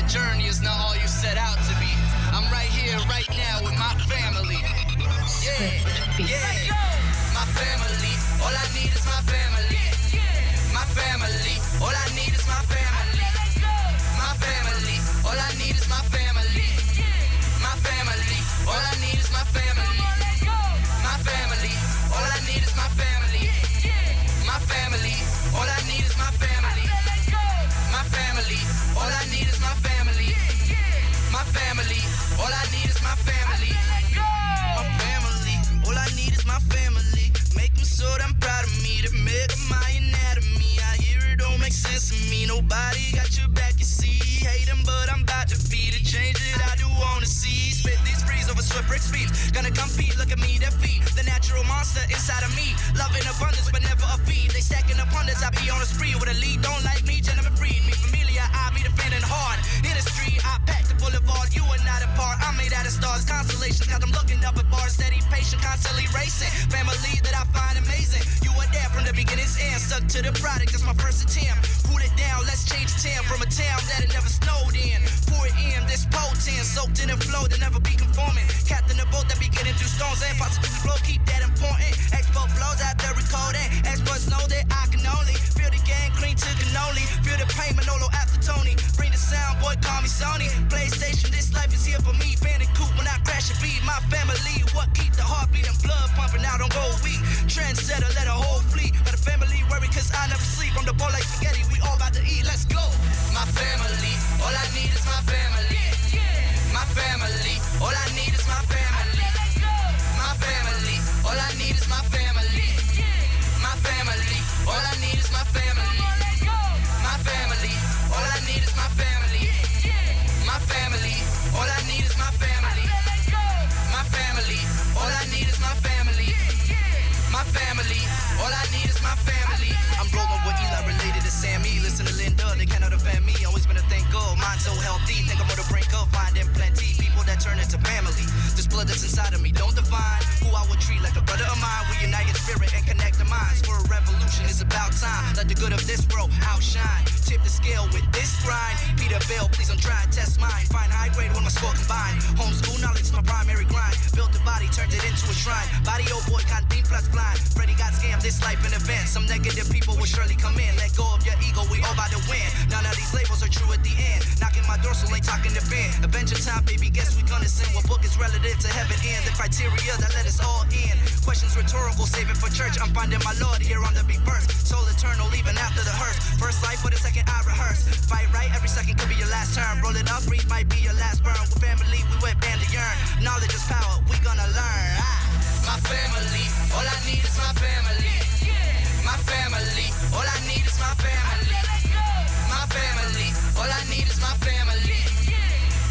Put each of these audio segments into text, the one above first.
journey is not all you set out to be. I'm right here, right now with my family. Yeah. My family, all I need is my family. My family, all I need is my family. My family, all I need is my family. My family, all I need is my family. My family, all I need is my family. My family, all I need is my family. My family, all I need is my family. My family, all I need is my family. My family, all I need is my family. Make them so damn proud of me. They make my anatomy. I hear it don't make sense to me. Nobody got your back, you see. Hate them, but I'm about to feed it. Change it, I do wanna see. Spit these frees over swift brick speeds. Gonna compete, look at me, defeat the natural monster inside of me. Love in abundance, but never a feed. They stacking abundance, I be on a spree. With a lead, don't like me, gentlemen breed me. Familiar, I be defending hard. In the street, I pack the boulevard. You are not a part, I'm made out of stars. Constellations, got them looking up at bars. Steady, patient, constantly racing. Family that I find amazing. You were there from the beginning's end. Stuck to the product, that's my first attempt. Pull it down, let's change the town. From a town that it never snowed in. Pour it in, this potent. Soaked in and flow, that never be conforming. Captain the boat that be getting through storms. And positive flow, keep that important. Expo flows out there recording. Experts know that I can only feel the gang clean to cannoli. Feel the pain, Manolo after Tony. Bring the sound, boy, call me Sony. PlayStation, this life is here for me. Bandicoot when I crash a beat. My family, what keep the heart beating, blood pumping out on gold weak. Trendsetter, let a whole fleet. Got a family worry cause I never sleep. I'm the ball like spaghetti, we all about to eat, let's go. My family, all I need is my family. My family, all I need is my family. My family, all I need is my family. My family, all I need is my family. My family, all I need is my family. My family, all I need is my family. My family, all I need is my family. My family, all I need is my family. I'm rolling with Eli related to Sammy. Listen to Linda, they cannot offend me. Always been a thing good, mind so healthy. Think I'm on the brink of finding plenty. People that turn into family. This blood that's inside of me don't define who I would treat like a brother of mine. We unite in spirit and connect the minds. For a revolution, it's about time. Let the good of this world outshine. Tip the scale with this grind. Peter Bell, please don't try and test mine. Find high grade when my score combined. Homeschool knowledge is my primary grind. Built the body, turned it into a shrine. Body old boy, can't be plus blind. Freddy got scammed, this life an event. Some negative people will surely come in. Let go of your ego, we all about to win. None of these labels are true at the end. Knocking my dorsal, ain't talking to Ben. Avenger time, baby, guess we gonna send. What book is relative to heaven and the criteria that let us all in. Questions rhetorical, saving for church. I'm finding my Lord here on the big verse. Soul eternal, even after the hearse. First life for the second I rehearse. Fight right, every second could be your last turn. Roll it up, breathe might be your last burn. With family, we went band to yearn. Knowledge is power, we gonna learn. My family, all I need is my family. My family, all I need is my family. My family, all I need is my family.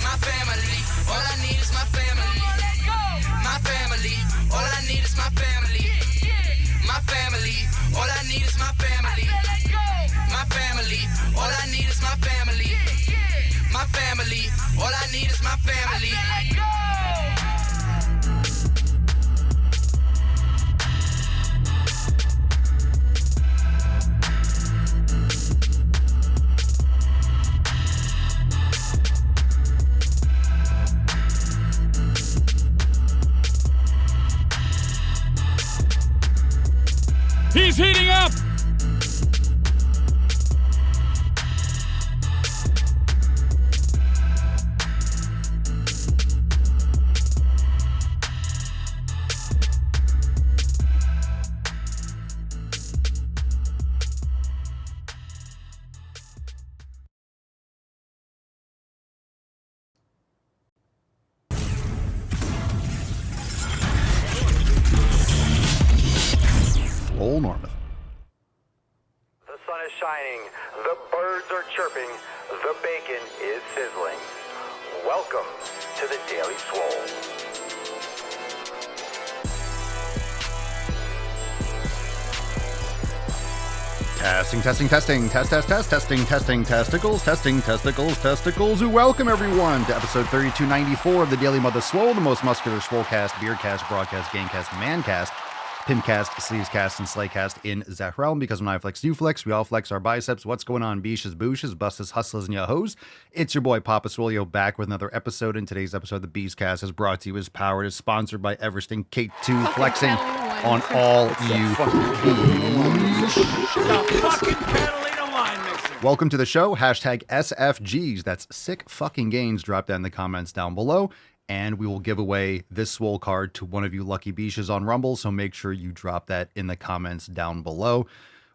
My family, all I need is my family. My family, all I need is my family. My family, all I need is my family. My family, all I need is my family. My family, all I need is my family. He's heating up! Swole Norman. The sun is shining, the birds are chirping, the bacon is sizzling. Welcome to the Daily Swole. Testing, testing, testing, testing, testicles. Welcome everyone to episode 3294 of the Daily Mother Swole, the most muscular Swolecast, Beercast, Broadcast, Gamecast, Mancast Pimpcast, Sleevescast, and Slaycast in that realm, because when I flex, you flex, we all flex our biceps. What's going on, beaches, booshes, busses, hustlers, and yahos? It's your boy, Papa Swole, back with another episode. In today's episode, the Beastcast is brought to you, is powered, is sponsored by Everesting K2, flexing on all you Catalina wine mixer. Welcome to the show. Hashtag SFGs. That's sick fucking gains. Drop that in the comments down below. And we will give away this Swole card to one of you lucky beaches on Rumble. So make sure you drop that in the comments down below.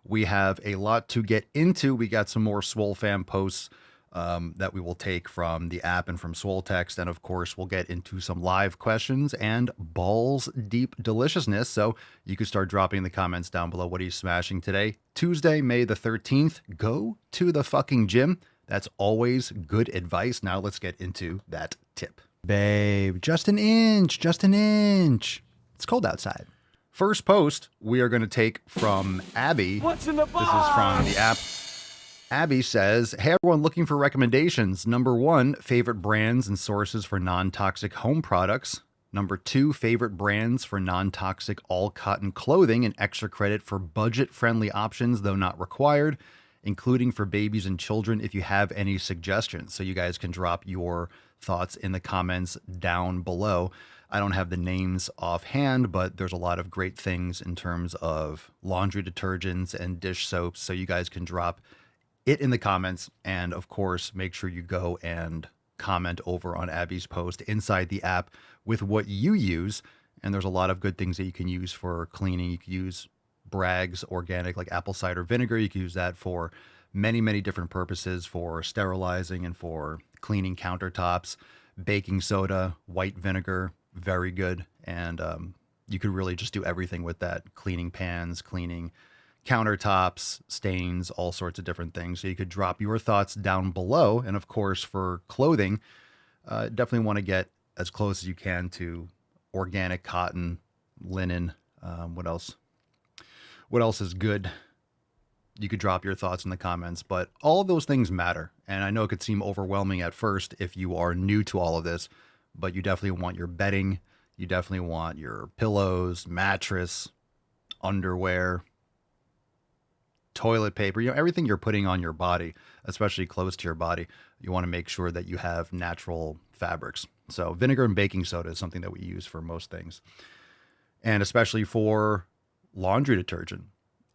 We have a lot to get into. We got some more Swole fan posts that we will take from the app and from Swole Text. And of course, we'll get into some live questions and balls deep deliciousness. So you can start dropping in the comments down below. What are you smashing today? Tuesday, May the 13th. Go to the fucking gym. That's always good advice. Now let's get into that tip. Babe, just an inch, just an inch. It's cold outside. First post we are going to take from Abby. What's in the box? This is from the app. Abby says, hey everyone, looking for recommendations. Number 1, favorite brands and sources for non-toxic home products. Number 2, favorite brands for non-toxic all cotton clothing and extra credit for budget-friendly options, though not required, including for babies and children if you have any suggestions. So you guys can drop your thoughts in the comments down below. I don't have the names offhand, but there's a lot of great things in terms of laundry detergents and dish soaps. So you guys can drop it in the comments. And of course, make sure you go and comment over on Abby's post inside the app with what you use. And there's a lot of good things that you can use for cleaning. You can use Bragg's organic, like apple cider vinegar. You can use that for many, many different purposes, for sterilizing and for cleaning countertops. Baking soda, white vinegar, very good. And you could really just do everything with that. Cleaning pans, cleaning countertops, stains, all sorts of different things. So you could drop your thoughts down below. And of course, for clothing, definitely want to get as close as you can to organic cotton, linen. What else? What else is good? You could drop your thoughts in the comments, but all of those things matter. And I know it could seem overwhelming at first if you are new to all of this, but you definitely want your bedding. You definitely want your pillows, mattress, underwear, toilet paper, everything you're putting on your body, especially close to your body. You want to make sure that you have natural fabrics. So vinegar and baking soda is something that we use for most things. And especially for laundry detergent.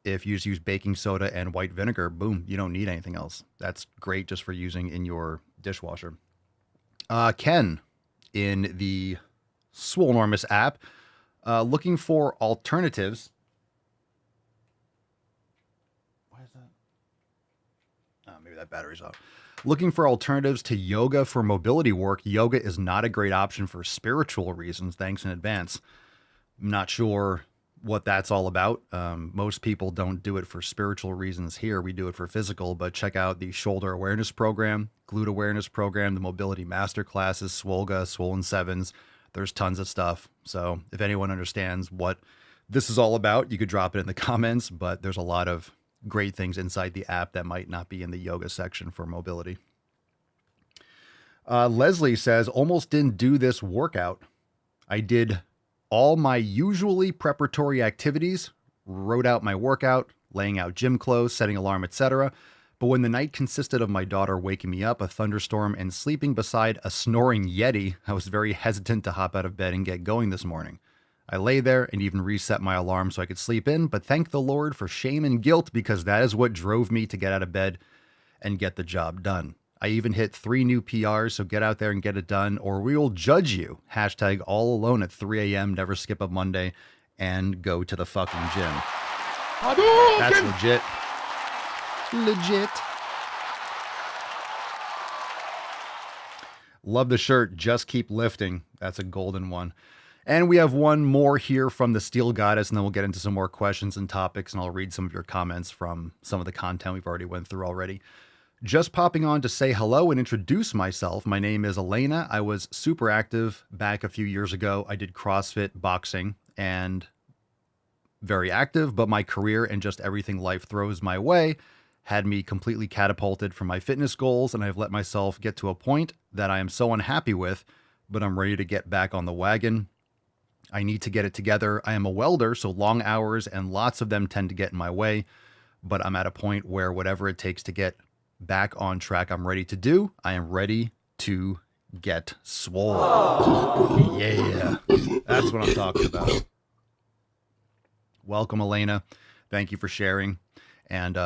If you just use baking soda and white vinegar, boom, you don't need anything else. That's great just for using in your dishwasher. Ken, in the Swolenormous app, looking for alternatives. Why is that? Oh, maybe that battery's off. Looking for alternatives to yoga for mobility work. Yoga is not a great option for spiritual reasons. Thanks in advance. I'm not sure what that's all about. Most people don't do it for spiritual reasons here. We do it for physical, but check out the shoulder awareness program, glute awareness program, the mobility master classes, Swolga, Swollen Sevens. There's tons of stuff. So if anyone understands what this is all about, you could drop it in the comments, but there's a lot of great things inside the app that might not be in the yoga section for mobility. Leslie says, almost didn't do this workout. I did all my usually preparatory activities, wrote out my workout, laying out gym clothes, setting alarm, etc. But when the night consisted of my daughter waking me up, a thunderstorm, and sleeping beside a snoring Yeti, I was very hesitant to hop out of bed and get going this morning. I lay there and even reset my alarm so I could sleep in, but thank the Lord for shame and guilt, because that is what drove me to get out of bed and get the job done. I even hit 3 new PRs, so get out there and get it done, or we will judge you. Hashtag all alone at 3 a.m., never skip a Monday, and go to the fucking gym. That's legit. Legit. Love the shirt. Just keep lifting. That's a golden one. And we have one more here from the Steel Goddess, and then we'll get into some more questions and topics, and I'll read some of your comments from some of the content we've already went through already. Just popping on to say hello and introduce myself. My name is Elena. I was super active back a few years ago. I did CrossFit, boxing, and very active, but my career and just everything life throws my way had me completely catapulted from my fitness goals, and I've let myself get to a point that I am so unhappy with, but I'm ready to get back on the wagon. I need to get it together. I am a welder, so long hours and lots of them tend to get in my way, but I'm at a point where whatever it takes to get back on track, I'm ready to do. I am ready to get swole. Yeah, that's what I'm talking about. Welcome, Elena. Thank you for sharing. And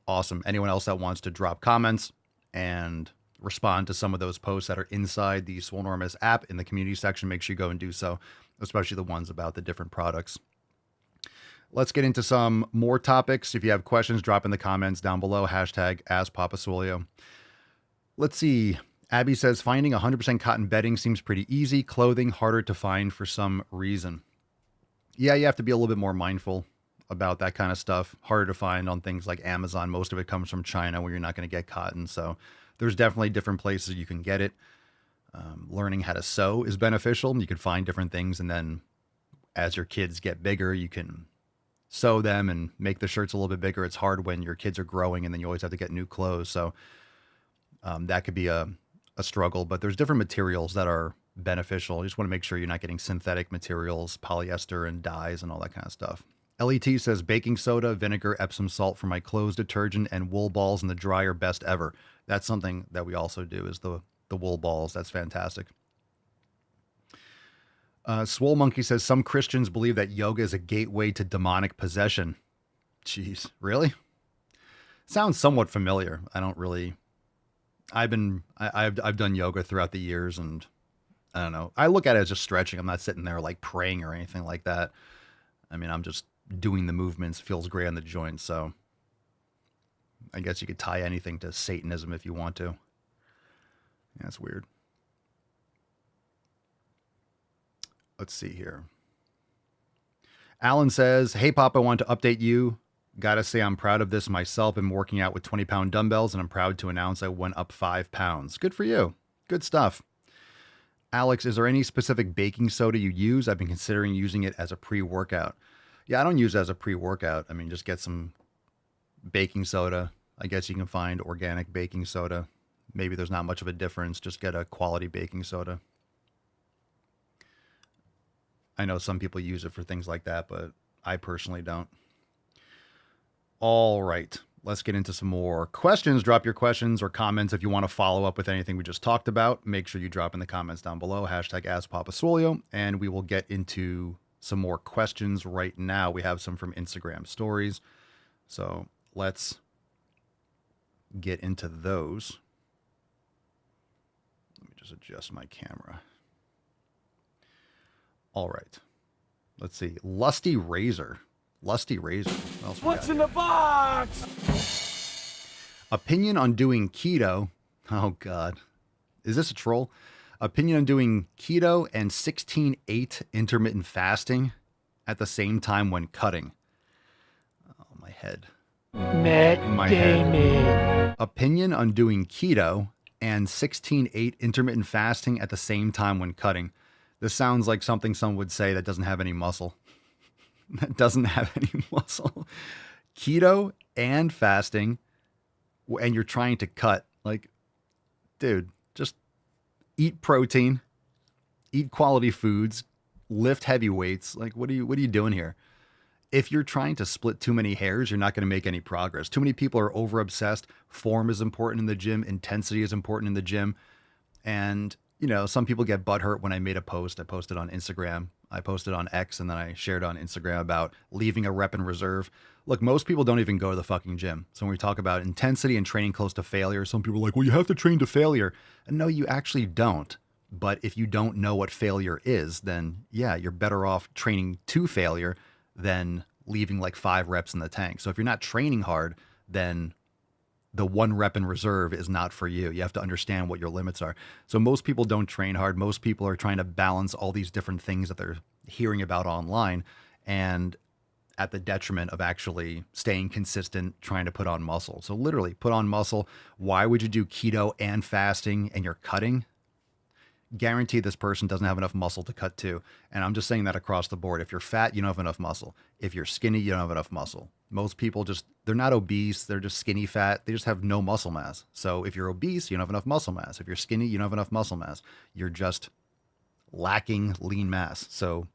awesome. Anyone else that wants to drop comments and respond to some of those posts that are inside the Swolenormous app in the community section, make sure you go and do so, especially the ones about the different products. Let's get into some more topics. If you have questions, drop in the comments down below. Hashtag AskPapaSwolio. Let's see. Abby says, finding 100% cotton bedding seems pretty easy. Clothing harder to find for some reason. Yeah, you have to be a little bit more mindful about that kind of stuff. Harder to find on things like Amazon. Most of it comes from China where you're not going to get cotton. So there's definitely different places you can get it. Learning how to sew is beneficial. You can find different things. And then as your kids get bigger, you can sew them and make the shirts a little bit bigger. It's hard when your kids are growing and then you always have to get new clothes. So that could be a struggle, but there's different materials that are beneficial. You just want to make sure you're not getting synthetic materials, polyester and dyes and all that kind of stuff. LET says baking soda, vinegar, Epsom salt for my clothes detergent, and wool balls in the dryer, best ever. That's something that we also do is the wool balls. That's fantastic. Swole Monkey says some Christians believe that yoga is a gateway to demonic possession. Jeez, really? Sounds somewhat familiar. I don't really. I've done yoga throughout the years, and I don't know. I look at it as just stretching. I'm not sitting there like praying or anything like that. I mean, I'm just doing the movements. Feels great on the joints. So I guess you could tie anything to Satanism if you want to. Yeah, that's weird. Let's see here. Alan says, hey, Pop, I want to update you. Gotta say, I'm proud of this myself. I'm working out with 20-pound dumbbells, and I'm proud to announce I went up 5 pounds. Good for you. Good stuff. Alex, is there any specific baking soda you use? I've been considering using it as a pre-workout. Yeah, I don't use it as a pre-workout. I mean, just get some baking soda. I guess you can find organic baking soda. Maybe there's not much of a difference. Just get a quality baking soda. I know some people use it for things like that, but I personally don't. All right, let's get into some more questions. Drop your questions or comments if you want to follow up with anything we just talked about. Make sure you drop in the comments down below. Hashtag AskPapaSwolio, and we will get into some more questions right now. We have some from Instagram stories. So let's get into those. Let me just adjust my camera. All right. Let's see. Lusty Razor. Lusty Razor. What's in the box? Opinion on doing keto. Oh, God. Is this a troll? Opinion on doing keto and 16/8 intermittent fasting at the same time when cutting. Oh, my head. Matt Damon. Opinion on doing keto and 16/8 intermittent fasting at the same time when cutting. This sounds like something someone would say that doesn't have any muscle. That doesn't have any muscle. Keto and fasting, and you're trying to cut. Like, dude, just eat protein, eat quality foods, lift heavy weights. Like, what are you doing here? If you're trying to split too many hairs, you're not going to make any progress. Too many people are over obsessed. Form is important in the gym. Intensity is important in the gym. And, you know, some people get butthurt when I made a post. I posted on Instagram. I posted on X, and then I shared on Instagram about leaving a rep in reserve. Look, most people don't even go to the fucking gym. So when we talk about intensity and training close to failure, some people are like, well, you have to train to failure. And no, you actually don't. But if you don't know what failure is, then yeah, you're better off training to failure than leaving like 5 reps in the tank. So if you're not training hard, then the 1 rep in reserve is not for you. You have to understand what your limits are. So most people don't train hard. Most people are trying to balance all these different things that they're hearing about online, and at the detriment of actually staying consistent, trying to put on muscle. So literally put on muscle. Why would you do keto and fasting and you're cutting? Guarantee this person doesn't have enough muscle to cut to. And I'm just saying that across the board. If you're fat, you don't have enough muscle. If you're skinny, you don't have enough muscle. Most people they're not obese. They're just skinny fat. They just have no muscle mass. So if you're obese, you don't have enough muscle mass. If you're skinny, you don't have enough muscle mass. You're just lacking lean mass. So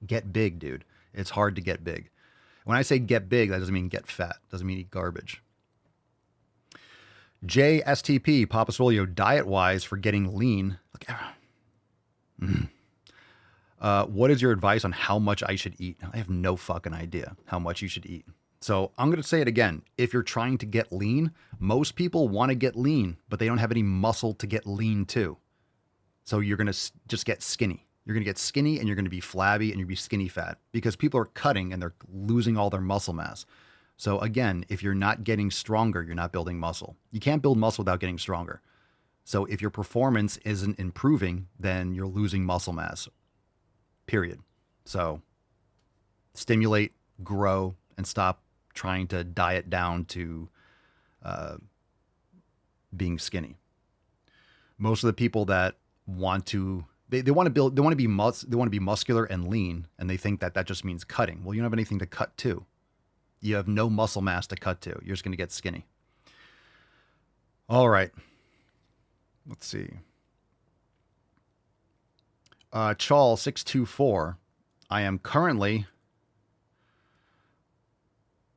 get big, dude. It's hard to get big. When I say get big, that doesn't mean get fat. It doesn't mean eat garbage. JSTP, Papa Swolio, diet-wise for getting lean. What is your advice on how much I should eat? I have no fucking idea how much you should eat. So I'm going to say it again. If you're trying to get lean, most people want to get lean, but they don't have any muscle to get lean too. So you're going to just get skinny. You're going to get skinny and you're going to be flabby and you'll be skinny fat because people are cutting and they're losing all their muscle mass. So again, if you're not getting stronger, you're not building muscle. You can't build muscle without getting stronger. So if your performance isn't improving, then you're losing muscle mass, period. So stimulate, grow, and stop trying to diet down to being skinny. Most of the people that want to, they want to be muscular and lean, and they think that that just means cutting. Well, you don't have anything to cut to. You have no muscle mass to cut to. You're just going to get skinny. All right. Let's see. Chawl 624. I am currently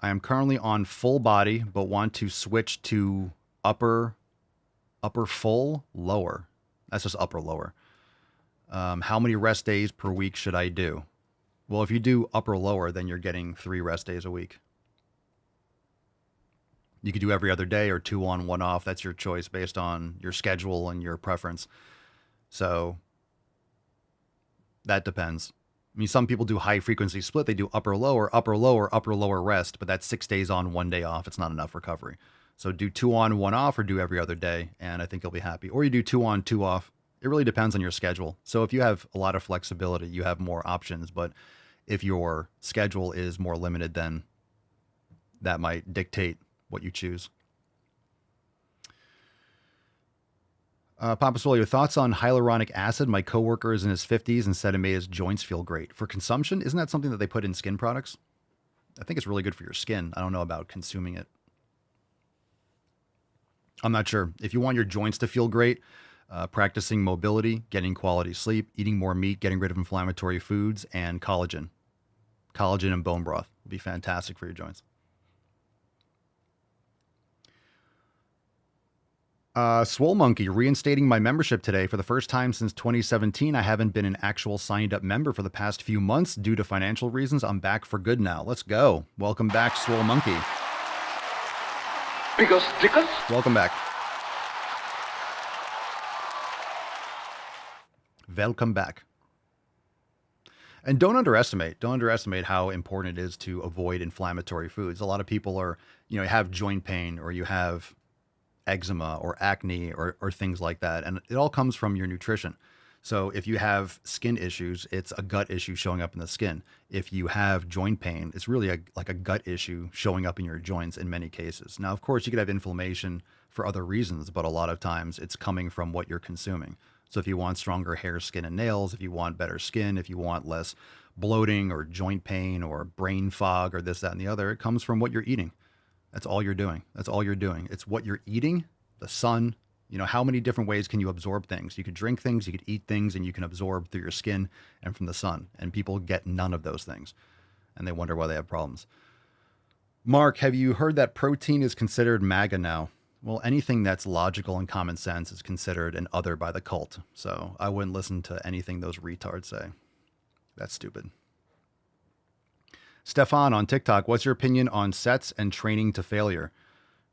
on full body, but want to switch to upper full, lower. That's just upper lower. How many rest days per week should I do? Well, if you do upper lower, then you're getting 3 rest days a week. You could do every other day or 2 on, 1 off. That's your choice based on your schedule and your preference. So that depends. I mean, some people do high frequency split. They do upper lower, upper lower, upper lower rest, but that's 6 days on, 1 day off. It's not enough recovery. So do 2 on, 1 off, or do every other day, and I think you'll be happy. Or you do 2 on, 2 off. It really depends on your schedule. So if you have a lot of flexibility, you have more options. But if your schedule is more limited, then that might dictate what you choose. Papa Swole, your thoughts on hyaluronic acid? My coworker is in his 50s and said it made his joints feel great. For consumption, isn't that something that they put in skin products? I think it's really good for your skin. I don't know about consuming it. I'm not sure. If you want your joints to feel great, practicing mobility, getting quality sleep, eating more meat, getting rid of inflammatory foods, and collagen. Collagen and bone broth will be fantastic for your joints. Swole Monkey, reinstating my membership today for the first time since 2017. I haven't been an actual signed up member for the past few months due to financial reasons. I'm back for good now. Let's go. Welcome back, Swole Monkey. Because Welcome back. Welcome back. And don't underestimate how important it is to avoid inflammatory foods. A lot of people are, have joint pain, or you have eczema or acne or things like that. And it all comes from your nutrition. So if you have skin issues, it's a gut issue showing up in the skin. If you have joint pain, it's really like a gut issue showing up in your joints in many cases. Now, of course, you could have inflammation for other reasons, but a lot of times it's coming from what you're consuming. So if you want stronger hair, skin, and nails, if you want better skin, if you want less bloating or joint pain or brain fog or this, that, and the other, it comes from what you're eating. That's all you're doing. That's all you're doing. It's what you're eating, the sun. How many different ways can you absorb things? You could drink things, you could eat things, and you can absorb through your skin and from the sun. And people get none of those things. And they wonder why they have problems. Mark, have you heard that protein is considered MAGA now? Well, anything that's logical and common sense is considered an other by the cult. So I wouldn't listen to anything those retards say. That's stupid. Stefan on TikTok, what's your opinion on sets and training to failure?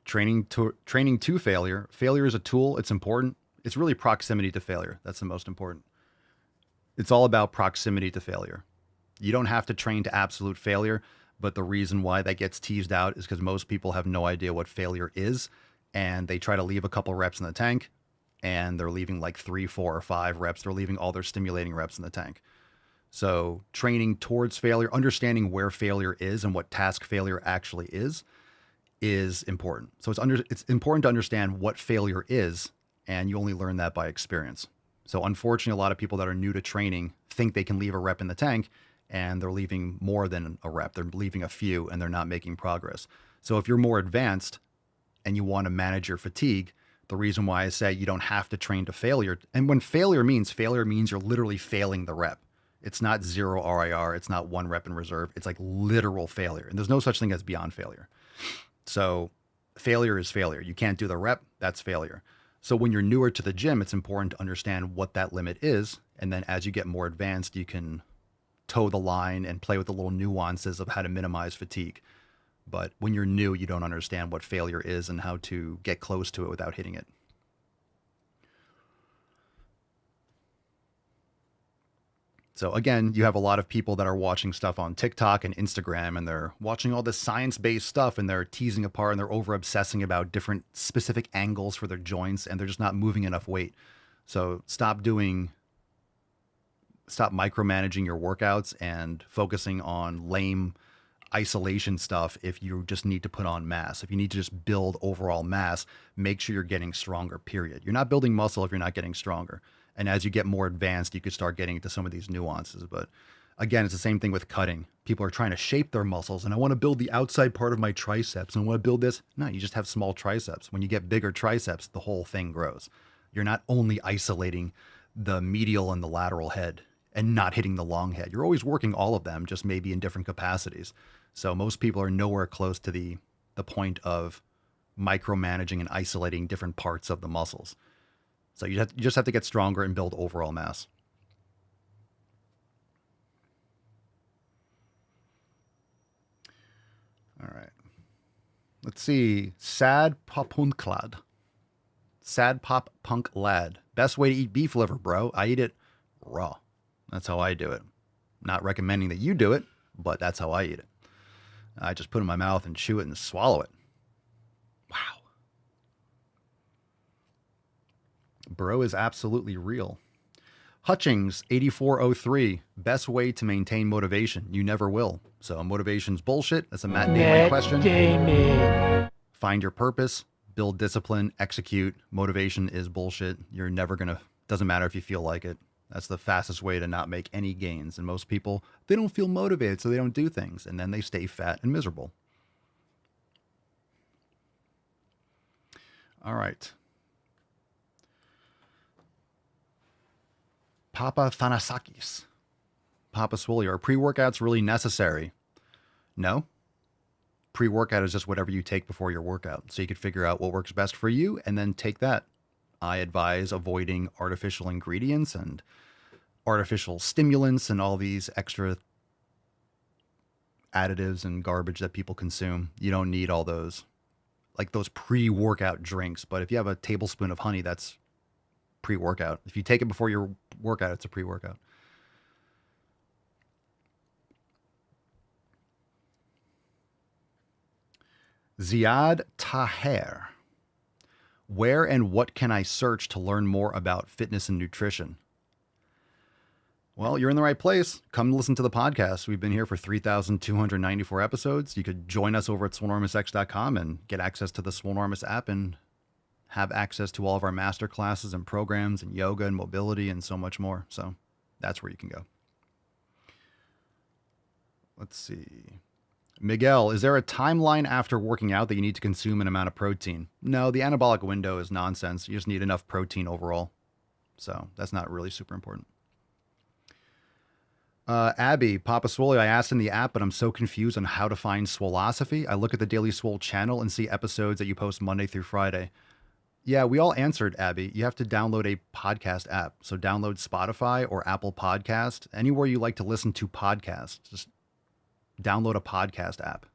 Training to failure. Failure is a tool. It's important. It's really proximity to failure. That's the most important. It's all about proximity to failure. You don't have to train to absolute failure, but the reason why that gets teased out is because most people have no idea what failure is, and they try to leave a couple reps in the tank, and they're leaving like 3, 4, or 5 reps. They're leaving all their stimulating reps in the tank. So training towards failure, understanding where failure is and what task failure actually is important. So it's important to understand what failure is, and you only learn that by experience. So unfortunately, a lot of people that are new to training think they can leave a rep in the tank, and they're leaving more than a rep. They're leaving a few, and they're not making progress. So if you're more advanced and you want to manage your fatigue, The reason why I say you don't have to train to failure. And when failure means you're literally failing the rep. It's not 0 RIR. It's not 1 rep in reserve. It's like literal failure. And there's no such thing as beyond failure. So failure is failure. You can't do the rep. That's failure. So when you're newer to the gym, it's important to understand what that limit is. And then as you get more advanced, you can toe the line and play with the little nuances of how to minimize fatigue. But when you're new, you don't understand what failure is and how to get close to it without hitting it. So again, you have a lot of people that are watching stuff on TikTok and Instagram, and they're watching all this science-based stuff, and they're teasing apart and they're over-obsessing about different specific angles for their joints, and they're just not moving enough weight. So stop micromanaging your workouts and focusing on lame isolation stuff if you just need to put on mass. If you need to just build overall mass, make sure you're getting stronger, period. You're not building muscle if you're not getting stronger. And as you get more advanced, you could start getting into some of these nuances. But again, it's the same thing with cutting. People are trying to shape their muscles, and I want to build the outside part of my triceps, and I want to build this. No, you just have small triceps. When you get bigger triceps, the whole thing grows. You're not only isolating the medial and the lateral head and not hitting the long head. You're always working all of them, just maybe in different capacities. So most people are nowhere close to the point of micromanaging and isolating different parts of the muscles. So you just have to get stronger and build overall mass. All right. Let's see. Sad Popunklad. Sad Pop Punk Lad. Best way to eat beef liver, bro. I eat it raw. That's how I do it. Not recommending that you do it, but that's how I eat it. I just put it in my mouth and chew it and swallow it. Wow. Bro is absolutely real. Hutchings 8403. Best way to maintain motivation. You never will. So motivation's bullshit. That's a Matt Damon question. Damon. Find your purpose, build discipline, execute. Motivation is bullshit. You're never gonna, doesn't matter if you feel like it. That's the fastest way to not make any gains. And most people, they don't feel motivated, so they don't do things. And then they stay fat and miserable. All right. Papa Thanasakis. Papa Swole, are pre-workouts really necessary? No. Pre-workout is just whatever you take before your workout. So you could figure out what works best for you and then take that. I advise avoiding artificial ingredients and artificial stimulants and all these extra additives and garbage that people consume. You don't need all those, like those pre-workout drinks. But if you have a tablespoon of honey, that's pre-workout. If you take it before your workout, it's a pre-workout. Ziad Taher. Where and what can I search to learn more about fitness and nutrition? Well, you're in the right place. Come listen to the podcast. We've been here for 3,294 episodes. You could join us over at swolenormousx.com and get access to the Swolenormous app and have access to all of our master classes and programs and yoga and mobility and so much more. So that's where you can go. Let's see. Miguel, is there a timeline after working out that you need to consume an amount of protein? No, the anabolic window is nonsense. You just need enough protein overall. So that's not really super important. Abby, Papa Swole, I asked in the app, but I'm so confused on how to find Swolosophy. I look at the Daily Swole channel and see episodes that you post Monday through Friday. Yeah, we all answered, Abby. You have to download a podcast app. So download Spotify or Apple Podcast, anywhere you like to listen to podcasts. Just download a podcast app.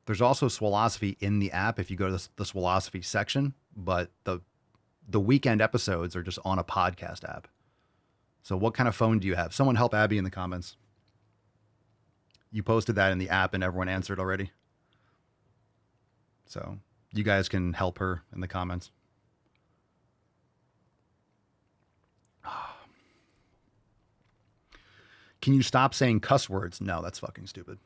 There's also Swolosophy in the app if you go to the Swolosophy section, but the weekend episodes are just on a podcast app. So what kind of phone do you have? Someone help Abby in the comments. You posted that in the app and everyone answered already. So you guys can help her in the comments. Can you stop saying cuss words? No, that's fucking stupid.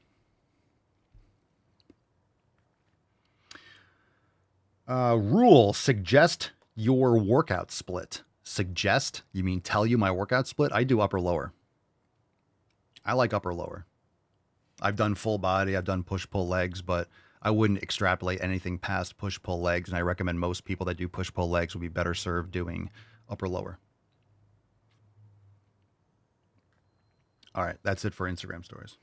Rule, suggest your workout split. Suggest? You mean tell you my workout split? I do upper lower. I like upper lower. I've done full body. I've done push pull legs, but I wouldn't extrapolate anything past push-pull legs, and I recommend most people that do push-pull legs would be better served doing upper-lower. All right, that's it for Instagram stories.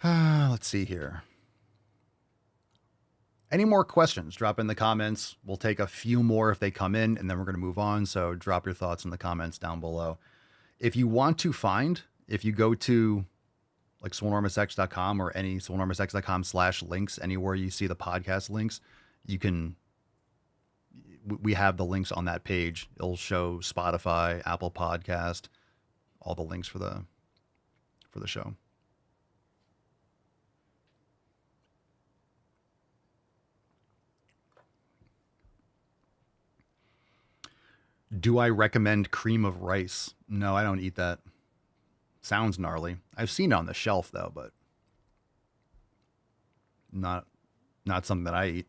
Let's see here. Any more questions? Drop in the comments. We'll take a few more if they come in, and then we're going to move on. So drop your thoughts in the comments down below. If you want to find, if you go to like swolenormousx.com or any swolenormousx.com/links, anywhere you see the podcast links, we have the links on that page. It'll show Spotify, Apple Podcast, all the links for the show. Do I recommend cream of rice? No, I don't eat that. Sounds gnarly. I've seen it on the shelf though, but not something that I eat.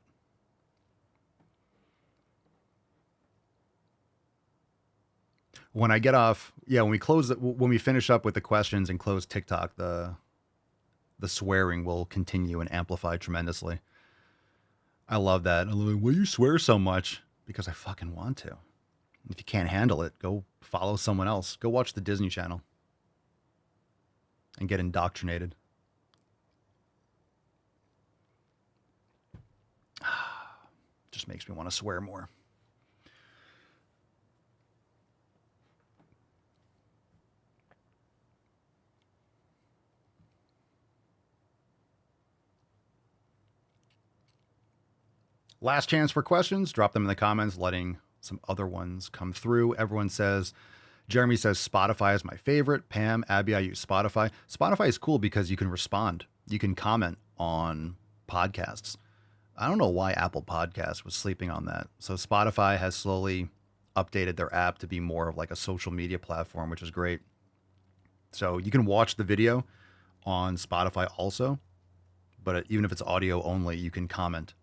When I get off, when we finish up with the questions and close TikTok, the swearing will continue and amplify tremendously. I love that. I'm like, well, you swear so much because I fucking want to. If you can't handle it, go follow someone else. Go watch the Disney Channel and get indoctrinated. Just makes me want to swear more. Last chance for questions. Drop them in the comments, letting some other ones come through. Jeremy says Spotify is my favorite. Pam, Abby, I use Spotify. Spotify is cool because you can respond. You can comment on podcasts. I don't know why Apple Podcasts was sleeping on that. So Spotify has slowly updated their app to be more of like a social media platform, which is great. So you can watch the video on Spotify also, but even if it's audio only, you can comment.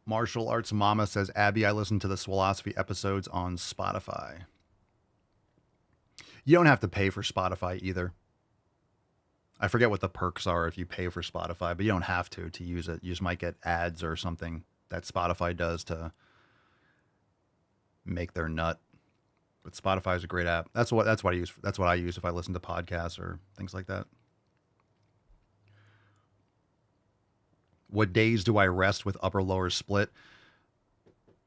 Martial Arts Mama says, Abby, I listen to the Swolosophy episodes on Spotify. You don't have to pay for Spotify either. I forget what the perks are if you pay for Spotify, but you don't have to use it. You just might get ads or something that Spotify does to make their nut. But Spotify is a great app. That's what I use. That's what I use if I listen to podcasts or things like that. What days do I rest with upper lower split?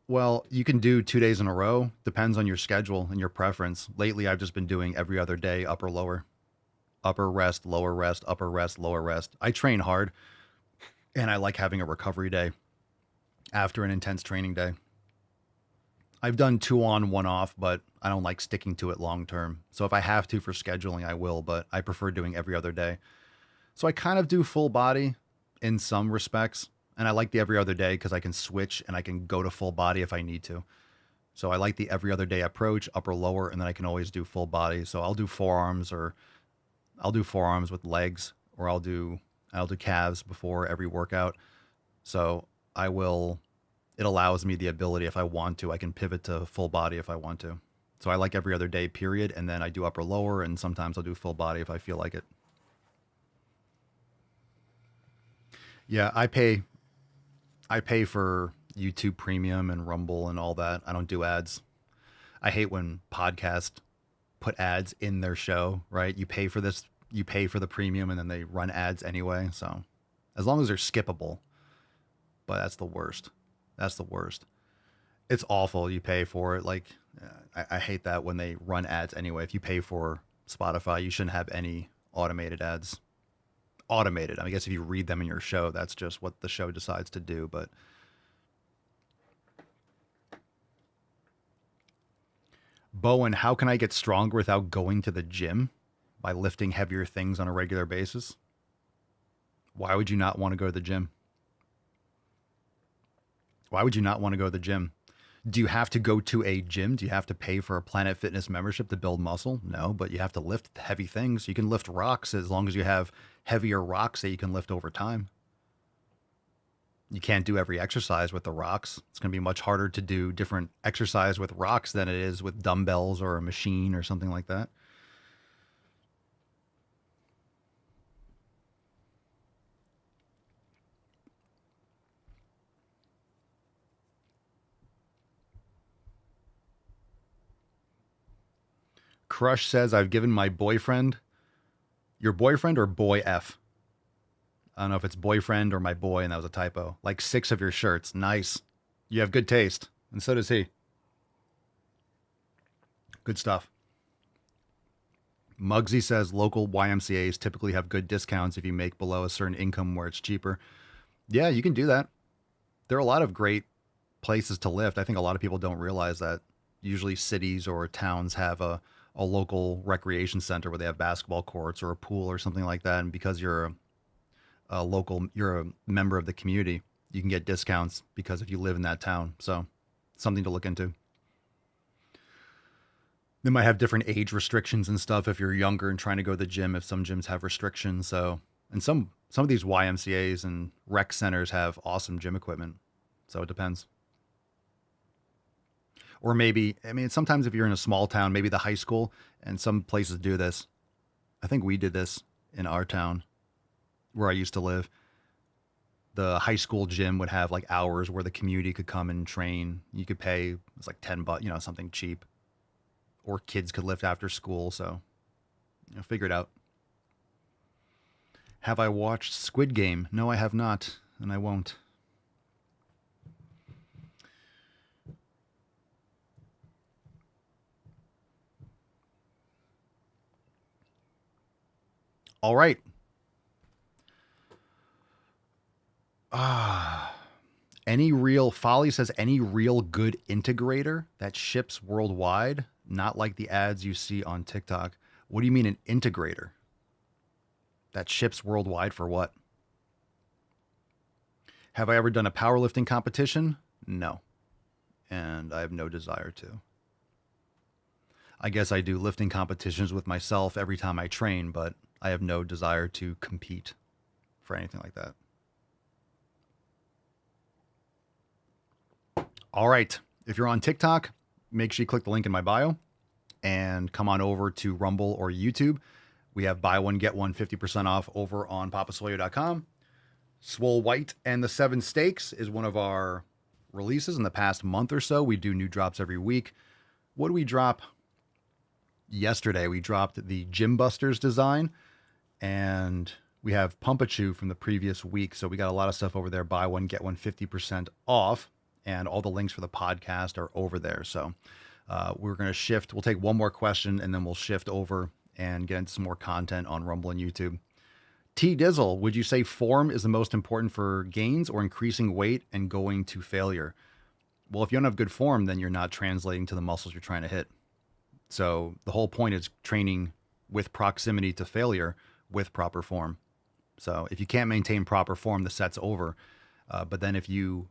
Well, you can do 2 days in a row. Depends on your schedule and your preference. Lately, I've just been doing every other day, upper lower. Upper rest, lower rest, upper rest, lower rest. I train hard, and I like having a recovery day after an intense training day. I've done 2 on, 1 off, but I don't like sticking to it long term. So if I have to for scheduling, I will, but I prefer doing every other day. So I kind of do full body in some respects, and I like the every other day because I can switch and I can go to full body if I need to. So I like the every other day approach, upper lower, and then I can always do full body. So I'll do forearms, or I'll do forearms with legs, or I'll do calves before every workout. So it allows me the ability, if I want to, I can pivot to full body if I want to. So I like every other day period, and then I do upper lower, and sometimes I'll do full body if I feel like it. Yeah, I pay for YouTube Premium and Rumble and all that. I don't do ads. I hate when podcasts put ads in their show, right? You pay for this, you pay for the premium, and then they run ads anyway. So as long as they're skippable, but that's the worst. That's the worst. It's awful. You pay for it. Like, I hate that when they run ads anyway. If you pay for Spotify, you shouldn't have any automated ads. Automated. I guess if you read them in your show, that's just what the show decides to do. But Bowen, how can I get stronger without going to the gym? By lifting heavier things on a regular basis. Why would you not want to go to the gym? Why would you not want to go to the gym? Do you have to go to a gym? Do you have to pay for a Planet Fitness membership to build muscle? No, but you have to lift heavy things. You can lift rocks as long as you have heavier rocks that you can lift over time. You can't do every exercise with the rocks. It's going to be much harder to do different exercise with rocks than it is with dumbbells or a machine or something like that. Crush says, I've given my boyfriend, your boyfriend or boy F? I don't know if it's boyfriend or my boy, and that was a typo. Like 6 of your shirts. Nice. You have good taste. And so does he. Good stuff. Muggsy says local YMCAs typically have good discounts if you make below a certain income where it's cheaper. Yeah, you can do that. There are a lot of great places to lift. I think a lot of people don't realize that. Usually cities or towns have a local recreation center where they have basketball courts or a pool or something like that. And because you're you're a member of the community, you can get discounts because if you live in that town. So something to look into. They might have different age restrictions and stuff if you're younger and trying to go to the gym, if some gyms have restrictions. So, and some of these YMCAs and rec centers have awesome gym equipment. So it depends. Or maybe, I mean, sometimes if you're in a small town, maybe the high school, and some places do this. I think we did this in our town where I used to live. The high school gym would have like hours where the community could come and train. You could pay, it's like $10, something cheap. Or kids could lift after school. So, figure it out. Have I watched Squid Game? No, I have not, and I won't. All right. Folly says, any real good integrator that ships worldwide, not like the ads you see on TikTok. What do you mean an integrator? That ships worldwide for what? Have I ever done a powerlifting competition? No. And I have no desire to. I guess I do lifting competitions with myself every time I train, but I have no desire to compete for anything like that. All right. If you're on TikTok, make sure you click the link in my bio and come on over to Rumble or YouTube. We have buy one, get one 50% off over on papasoyo.com. Swole White and the 7 Steaks is one of our releases in the past month or so. We do new drops every week. What do we drop? Yesterday, we dropped the Gym Busters design, and we have Pumpachu from the previous week. So we got a lot of stuff over there. Buy one, get one 50% off. And all the links for the podcast are over there. So we're going to shift. We'll take one more question, and then we'll shift over and get into some more content on Rumble and YouTube. T Dizzle, would you say form is the most important for gains or increasing weight and going to failure? Well, if you don't have good form, then you're not translating to the muscles you're trying to hit. So the whole point is training with proximity to failure with proper form. So if you can't maintain proper form, the set's over. But then if you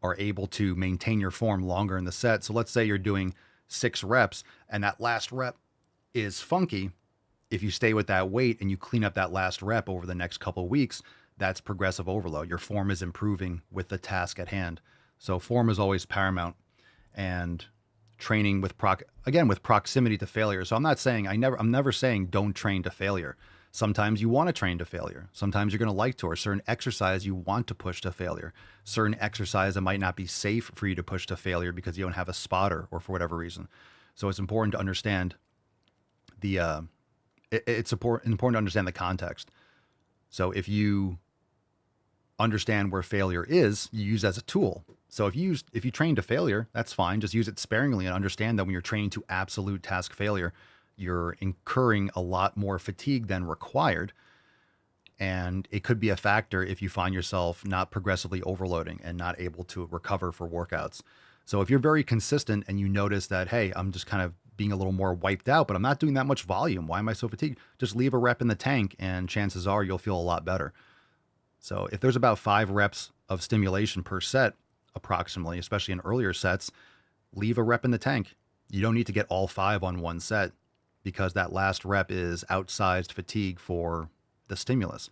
are able to maintain your form longer in the set. So let's say you're doing 6 reps and that last rep is funky. If you stay with that weight and you clean up that last rep over the next couple of weeks, that's progressive overload. Your form is improving with the task at hand. So form is always paramount, and training with proximity to failure. So I'm never saying don't train to failure. Sometimes you want to train to failure. Sometimes you're going to like to, or certain exercise you want to push to failure. Certain exercise that might not be safe for you to push to failure because you don't have a spotter or for whatever reason. So it's important to understand it's important to understand the context. So if you understand where failure is, you use it as a tool. So if you train to failure, that's fine. Just use it sparingly and understand that when you're training to absolute task failure, you're incurring a lot more fatigue than required. And it could be a factor if you find yourself not progressively overloading and not able to recover for workouts. So if you're very consistent and you notice that, hey, I'm just kind of being a little more wiped out, but I'm not doing that much volume. Why am I so fatigued? Just leave a rep in the tank and chances are you'll feel a lot better. So if there's about 5 reps of stimulation per set, approximately, especially in earlier sets, leave a rep in the tank. You don't need to get all 5 on one set, because that last rep is outsized fatigue for the stimulus.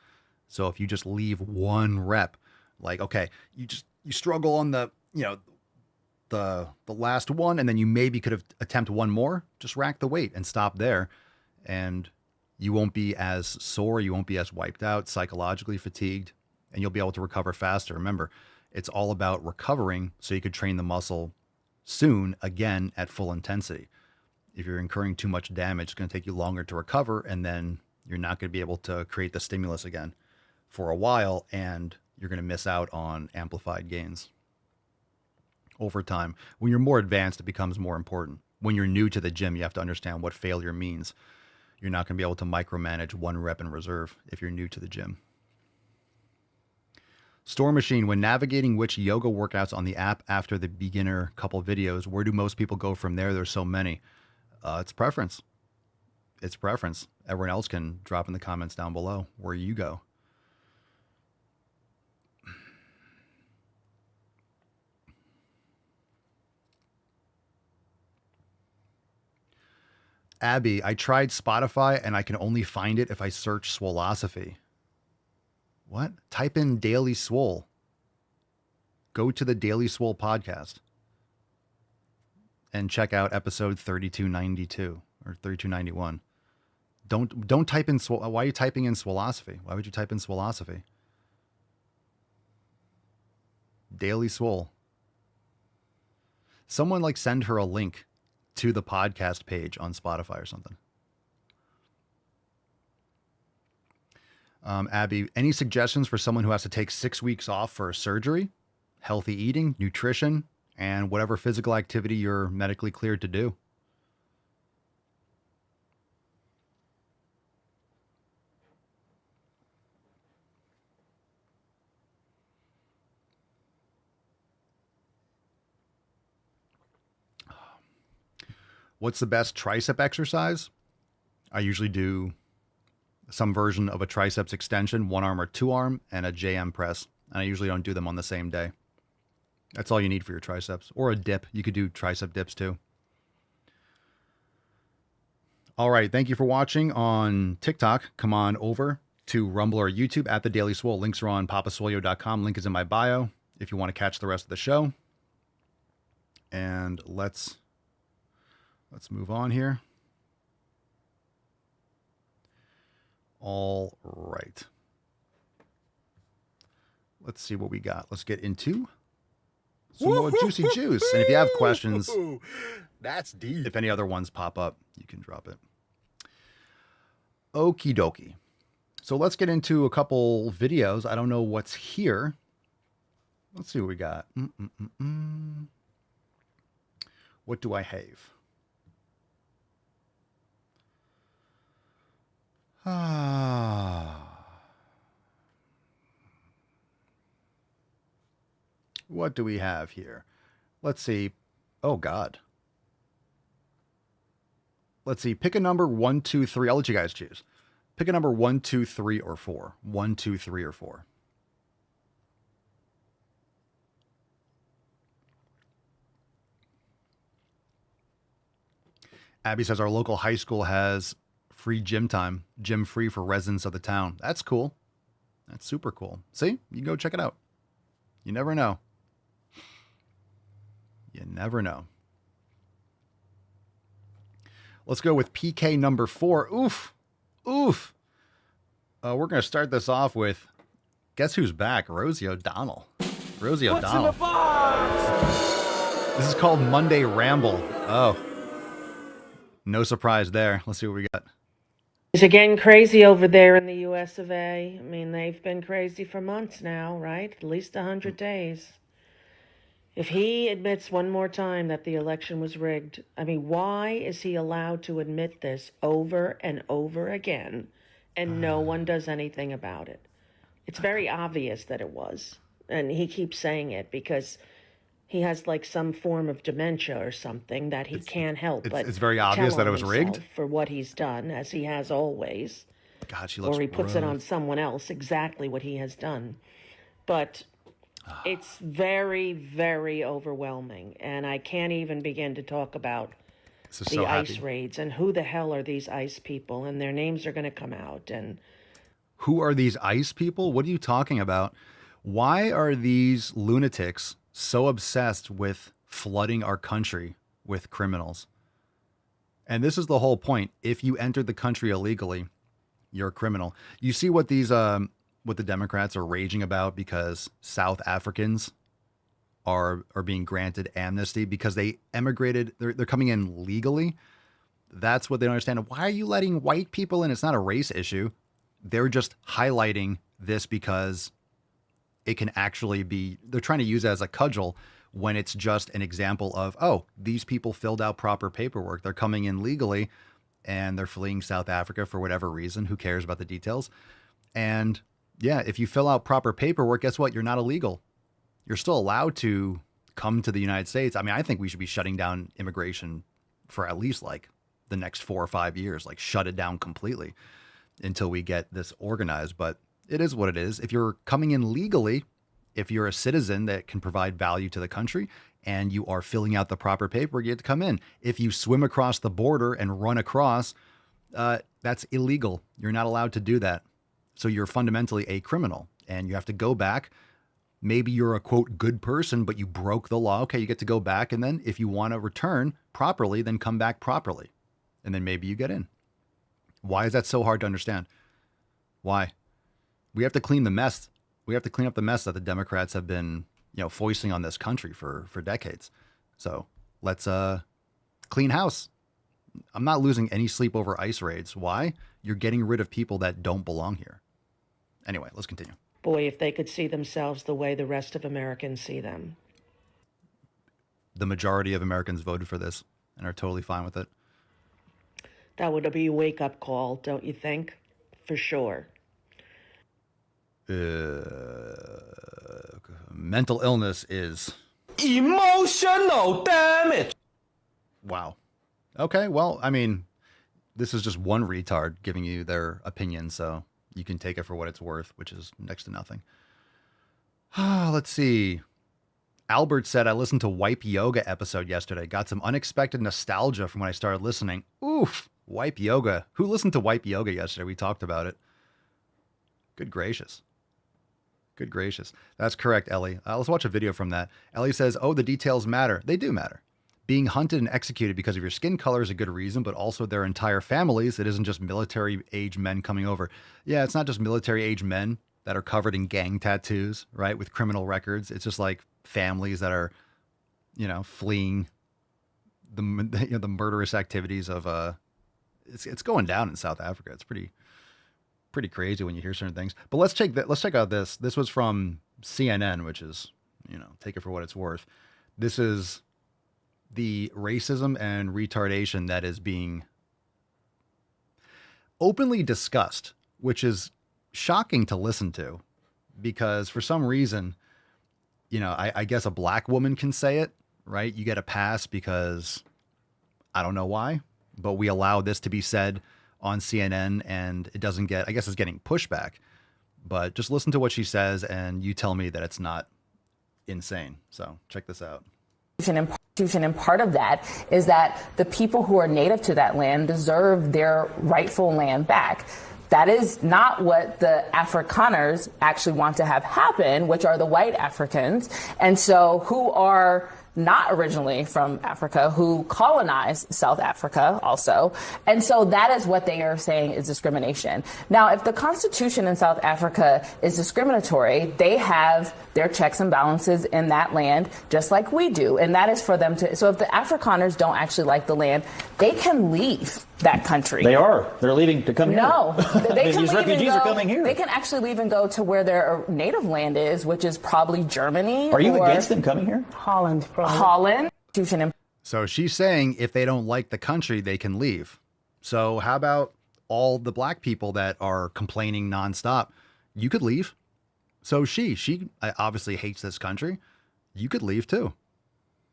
So if you just leave 1 rep Like, okay, you struggle on the, the last one, and then you maybe could have attempt one more. Just rack the weight and stop there, and you won't be as sore, you won't be as wiped out, psychologically fatigued, and you'll be able to recover faster. Remember, it's all about recovering so you could train the muscle soon again at full intensity. If you're incurring too much damage, it's going to take you longer to recover, and then you're not going to be able to create the stimulus again for a while, and you're going to miss out on amplified gains. Over time, when you're more advanced, it becomes more important. When you're new to the gym, you have to understand what failure means. You're not going to be able to micromanage one rep in reserve if you're new to the gym. Storm Machine, when navigating which yoga workouts on the app after the beginner couple videos, where do most people go from there? There's so many. It's preference. It's preference. Everyone else can drop in the comments down below where you go. Abby, I tried Spotify and I can only find it if I search Swolosophy. What? Type in Daily Swole. Go to the Daily Swole podcast and check out episode 3292 or 3291. Don't type in Swole. Why are you typing in Swolosophy? Why would you type in Swolosophy? Daily Swole. Someone like send her a link to the podcast page on Spotify or something. Abby, any suggestions for someone who has to take 6 weeks off for a surgery? Healthy eating, nutrition, and whatever physical activity you're medically cleared to do. What's the best tricep exercise? I usually do some version of a triceps extension, one arm or two arm, and a JM press. And I usually don't do them on the same day. That's all you need for your triceps. Or a dip. You could do tricep dips too. All right. Thank you for watching on TikTok. Come on over to Rumble or YouTube at The Daily Swole. Links are on papaswolio.com. Link is in my bio if you want to catch the rest of the show. And let's move on here. All right. Let's see what we got. Let's get into some more juicy juice. And if you have questions, that's deep. If any other ones pop up, you can drop it. Okie dokie. So let's get into a couple videos. I don't know what's here. Let's see what we got. What do I have? What do we have here? Let's see. Oh, God. Let's see. Pick a number 1, 2, 3. I'll let you guys choose. Pick a number 1, 2, 3, or 4. 1, 2, 3, or 4. Abby says our local high school has free gym time, gym free for residents of the town. That's cool. That's super cool. See, you can go check it out. You never know. You never know. Let's go with PK number 4. Oof. Oof. We're going to start this off with, guess who's back? Rosie O'Donnell. Rosie O'Donnell. What's in the box? This is called Monday Ramble. Oh. No surprise there. Let's see what we got. They're getting crazy over there in the US of A. I mean, they've been crazy for months now, right? At least 100 days. If he admits one more time that the election was rigged, I mean, why is he allowed to admit this over and over again and no one does anything about it? It's very obvious that it was. And he keeps saying it because he has like some form of dementia or something that he can't help but it's very obvious tell that it on was rigged himself for what he's done, as he has always. God, she looks or he puts it rough. on someone else, exactly what he has done. But it's very, very overwhelming, and I can't even begin to talk about the ICE raids and who the hell are these ICE people, and their names are going to come out. And who are these ICE people? What are you talking about? Why are these lunatics so obsessed with flooding our country with criminals? And this is the whole point. If you entered the country illegally, you're a criminal. You see what these what the Democrats are raging about because South Africans are being granted amnesty because they emigrated. They're coming in legally. That's what they don't understand. Why are you letting white people in? It's not a race issue. They're just highlighting this because it can actually be, they're trying to use it as a cudgel when it's just an example of, oh, these people filled out proper paperwork. They're coming in legally and they're fleeing South Africa for whatever reason. Who cares about the details? And yeah, if you fill out proper paperwork, guess what? You're not illegal. You're still allowed to come to the United States. I mean, I think we should be shutting down immigration for at least like the next 4 or 5 years, like shut it down completely until we get this organized. But it is what it is. If you're coming in legally, if you're a citizen that can provide value to the country and you are filling out the proper paperwork, you get to come in. If you swim across the border and run across, that's illegal. You're not allowed to do that. So you're fundamentally a criminal and you have to go back. Maybe you're a quote good person, but you broke the law. Okay, you get to go back. And then if you want to return properly, then come back properly. And then maybe you get in. Why is that so hard to understand? Why? We have to clean the mess. We have to clean up the mess that the Democrats have been, foisting on this country for decades. So let's clean house. I'm not losing any sleep over ICE raids. Why? You're getting rid of people that don't belong here. Anyway, let's continue. Boy, if they could see themselves the way the rest of Americans see them. The majority of Americans voted for this and are totally fine with it. That would be a wake-up call, don't you think? For sure. Mental illness is emotional damage. Wow. Okay, well, I mean, this is just one retard giving you their opinion, so you can take it for what it's worth, which is next to nothing. Let's see. Albert said, I listened to Wipe Yoga episode yesterday. Got some unexpected nostalgia from when I started listening. Oof, Wipe Yoga. Who listened to Wipe Yoga yesterday? We talked about it. Good gracious. Good gracious. That's correct, Ellie. Let's watch a video from that. Ellie says, oh, the details matter. They do matter. Being hunted and executed because of your skin color is a good reason, but also their entire families. It isn't just military-age men coming over. Yeah, it's not just military-age men that are covered in gang tattoos, right, with criminal records. It's just like families that are, fleeing the murderous activities of it's going down in South Africa. It's pretty crazy when you hear certain things. But let's check out this. This was from CNN, which is, take it for what it's worth. This is the racism and retardation that is being openly discussed, which is shocking to listen to because for some reason, I guess a black woman can say it, right? You get a pass because I don't know why, but we allow this to be said on CNN and it doesn't get, I guess it's getting pushback, but just listen to what she says and you tell me that it's not insane. So check this out. And part of that is that the people who are native to that land deserve their rightful land back. That is not what the Afrikaners actually want to have happen, which are the white Africans, and so who are not originally from Africa, who colonized South Africa also. And so that is what they are saying is discrimination. Now, if the Constitution in South Africa is discriminatory, they have their checks and balances in that land, just like we do. And that is for them to, so if the Afrikaners don't actually like the land, they can leave that country. They are. They're leaving to come here. No. They can These leave refugees and go, are coming here. They can actually leave and go to where their native land is, which is probably Germany. Are you against them coming here? Holland, probably. Holland. So she's saying if they don't like the country, they can leave. So how about all the black people that are complaining nonstop? You could leave. So she obviously hates this country. You could leave too.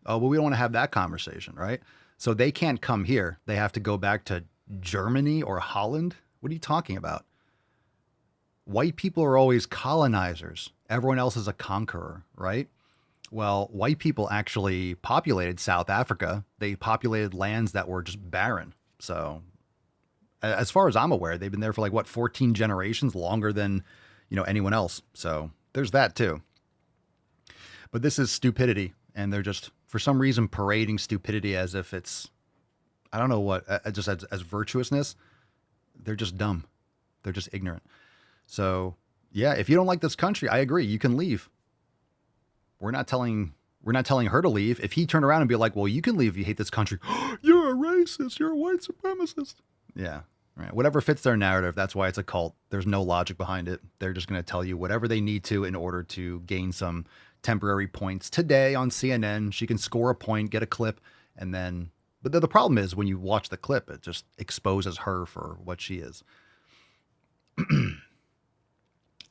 Oh, but we don't want to have that conversation, right? So they can't come here. They have to go back to Germany or Holland. What are you talking about? White people are always colonizers. Everyone else is a conqueror, right? Well, white people actually populated South Africa. They populated lands that were just barren. So as far as I'm aware, they've been there for 14 generations, longer than, anyone else. So there's that too. But this is stupidity, and they're just, for some reason, parading stupidity as if it's, I don't know what, just as virtuousness. They're just dumb. They're just ignorant. So, yeah, if you don't like this country, I agree. You can leave. We're not telling her to leave. If he turned around and be like, well, you can leave if you hate this country. You're a racist. You're a white supremacist. Yeah. Right. Whatever fits their narrative. That's why it's a cult. There's no logic behind it. They're just going to tell you whatever they need to in order to gain some temporary points. Today on CNN, she can score a point, get a clip, and then... But the problem is when you watch the clip, it just exposes her for what she is.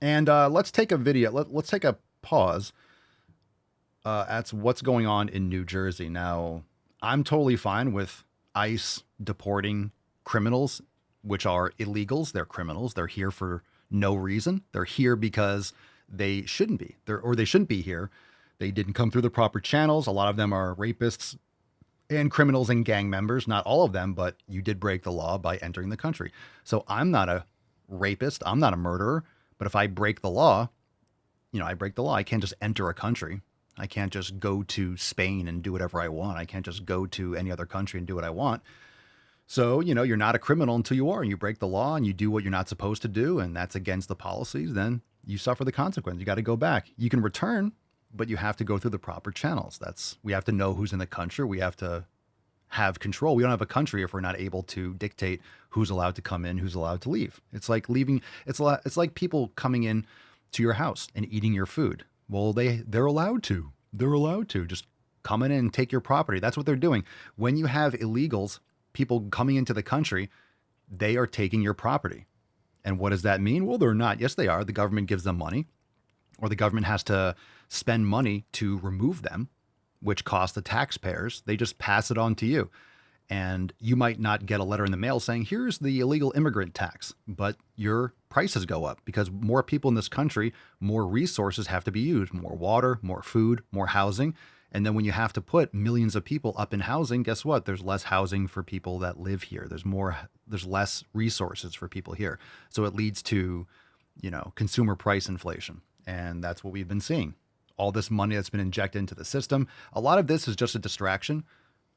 And let's take a video. Let's take a pause at what's going on in New Jersey. Now, I'm totally fine with ICE deporting criminals, which are illegals. They're criminals. They're here for no reason. They're here because they shouldn't be. They shouldn't be here. They didn't come through the proper channels. A lot of them are rapists and criminals and gang members. Not all of them, but you did break the law by entering the country. So I'm not a rapist. I'm not a murderer. But if I break the law, I break the law. I can't just enter a country. I can't just go to Spain and do whatever I want. I can't just go to any other country and do what I want. So, you're not a criminal until you are, and you break the law and you do what you're not supposed to do, and that's against the policies, then you suffer the consequence. You got to go back. You can return, but you have to go through the proper channels. We have to know who's in the country. We have to have control. We don't have a country if we're not able to dictate who's allowed to come in, who's allowed to leave. It's like leaving. It's like people coming in to your house and eating your food. Well, they're allowed to. They're allowed to just come in and take your property. That's what they're doing. When you have illegals, people coming into the country, they are taking your property. And what does that mean? Well, they're not. Yes, they are. The government gives them money, or the government has to spend money to remove them, which costs the taxpayers. They just pass it on to you. And you might not get a letter in the mail saying, here's the illegal immigrant tax, but your prices go up because more people in this country, more resources have to be used, more water, more food, more housing. And then when you have to put millions of people up in housing, guess what? There's less housing for people that live here. There's less resources for people here. So it leads to, consumer price inflation. And that's what we've been seeing. All this money that's been injected into the system. A lot of this is just a distraction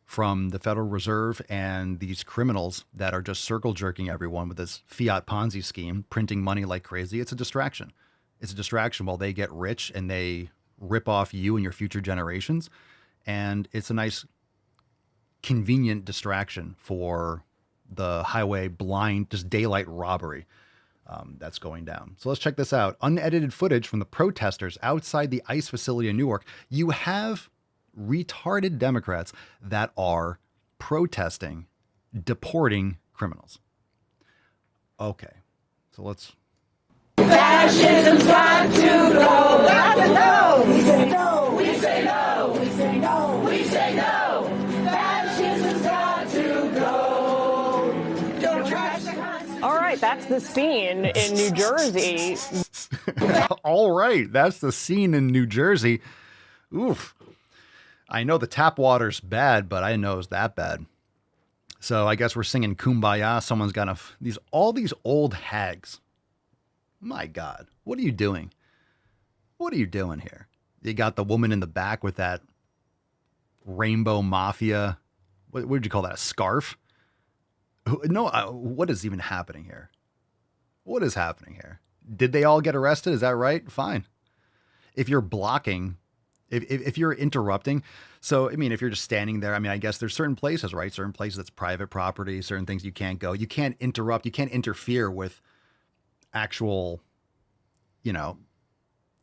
from the Federal Reserve and these criminals that are just circle jerking everyone with this fiat Ponzi scheme, printing money like crazy. It's a distraction. It's a distraction while they get rich and they rip off you and your future generations. And it's a nice, convenient distraction for the highway blind, just daylight robbery that's going down. So let's check this out. Unedited footage from the protesters outside the ICE facility in Newark. You have retarded Democrats that are protesting, deporting criminals. Okay, so let's... Fascism's got to go. Got to go. We say no. We say no. We say no. We say no. Fascism's got to go. Don't trash the Constitution. All right, that's the scene in New Jersey. All right, that's the scene in New Jersey. Oof. I know the tap water's bad, but I didn't know it was that bad. So I guess we're singing Kumbaya. Someone's got all these old hags. My God, what are you doing? What are you doing here? You got the woman in the back with that rainbow mafia. What would you call that? A scarf? No, what is even happening here? What is happening here? Did they all get arrested? Is that right? Fine. If you're blocking, if you're interrupting, so, I mean, if you're just standing there, I mean, I guess there's certain places, right? Certain places that's private property, certain things you can't go. You can't interrupt. You can't interfere with actual,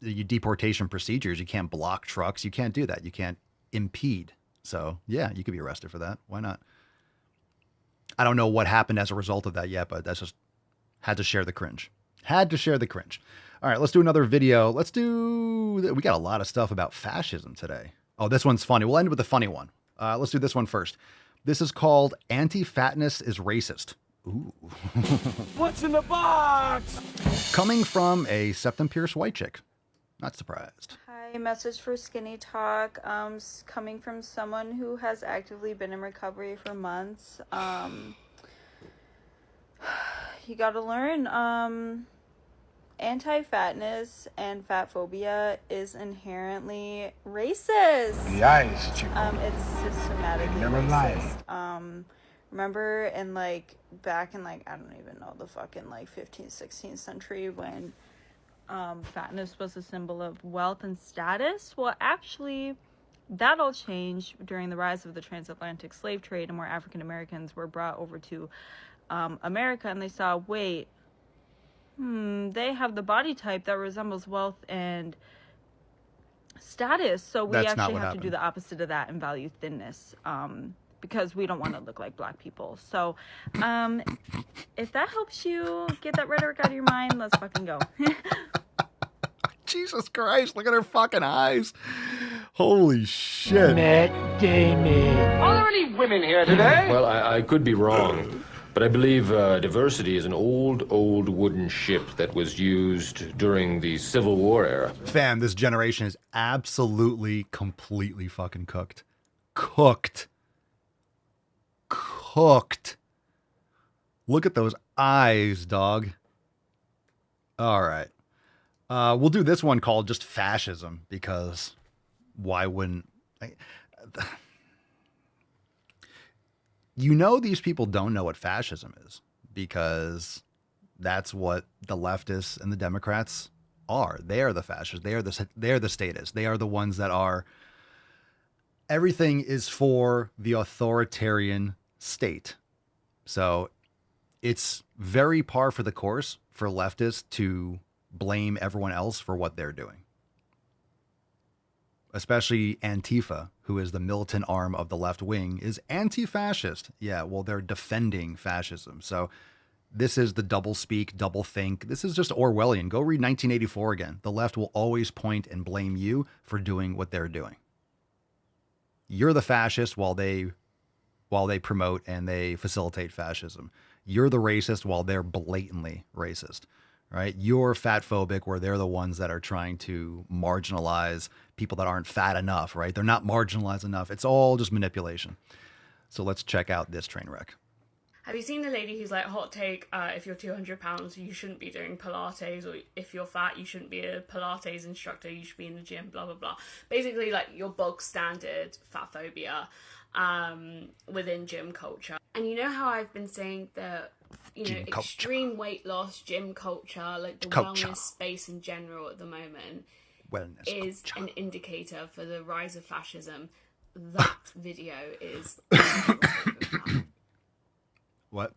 deportation procedures. You can't block trucks. You can't do that. You can't impede. So, yeah, you could be arrested for that. Why not? I don't know what happened as a result of that yet, but that's just had to share the cringe. Had to share the cringe. All right, let's do another video. We got a lot of stuff about fascism today. Oh, this one's funny. We'll end with a funny one. Let's do this one first. This is called Anti-Fatness is Racist. Ooh. What's in the box? Coming from a septum pierced white chick. Not surprised. Hi, message for Skinny Talk. Coming from someone who has actively been in recovery for months. You gotta learn. anti-fatness and fat phobia is inherently racist. Yes, Chico. It's systematically Never racist. Remember in like back in like I don't even know the fucking like 15th, 16th century when fatness was a symbol of wealth and status? Well, actually, that all changed during the rise of the transatlantic slave trade and where African Americans were brought over to America, and they saw, wait, they have the body type that resembles wealth and status, so we actually have to do the opposite of that and value thinness, because we don't want to look like black people. So if that helps you get that rhetoric out of your mind, let's fucking go. Jesus Christ, look at her fucking eyes. Holy shit. Matt Damon. Are there any women here today? Well, I could be wrong, but I believe diversity is an old wooden ship that was used during the Civil War era. Fam, this generation is absolutely, completely fucking cooked. Cooked. Look at those eyes, dog. All right. We'll do this one called just fascism, because why wouldn't... You know these people don't know what fascism is, because that's what the leftists and the Democrats are. They are the fascists. They are the statists. They are the ones that are... Everything is for the authoritarian state. So it's very par for the course for leftists to blame everyone else for what they're doing. Especially Antifa, who is the militant arm of the left wing, is anti-fascist. Yeah, well, they're defending fascism. So this is the double speak, double think. This is just Orwellian. Go read 1984 again. The left will always point and blame you for doing what they're doing. You're the fascist while they promote and they facilitate fascism. You're the racist while they're blatantly racist. Right? You're fat phobic where they're the ones that are trying to marginalize people that aren't fat enough, right? They're not marginalized enough. It's all just manipulation. So let's check out this train wreck. Have you seen the lady who's like, hot take, if you're 200 pounds, you shouldn't be doing Pilates, or if you're fat, you shouldn't be a Pilates instructor, you should be in the gym, blah, blah, blah. Basically, like, your bog standard fat phobia within gym culture. And you know how I've been saying that, you know, extreme weight loss, gym culture, like the wellness space in general at the moment is an indicator for the rise of fascism. That video is... What?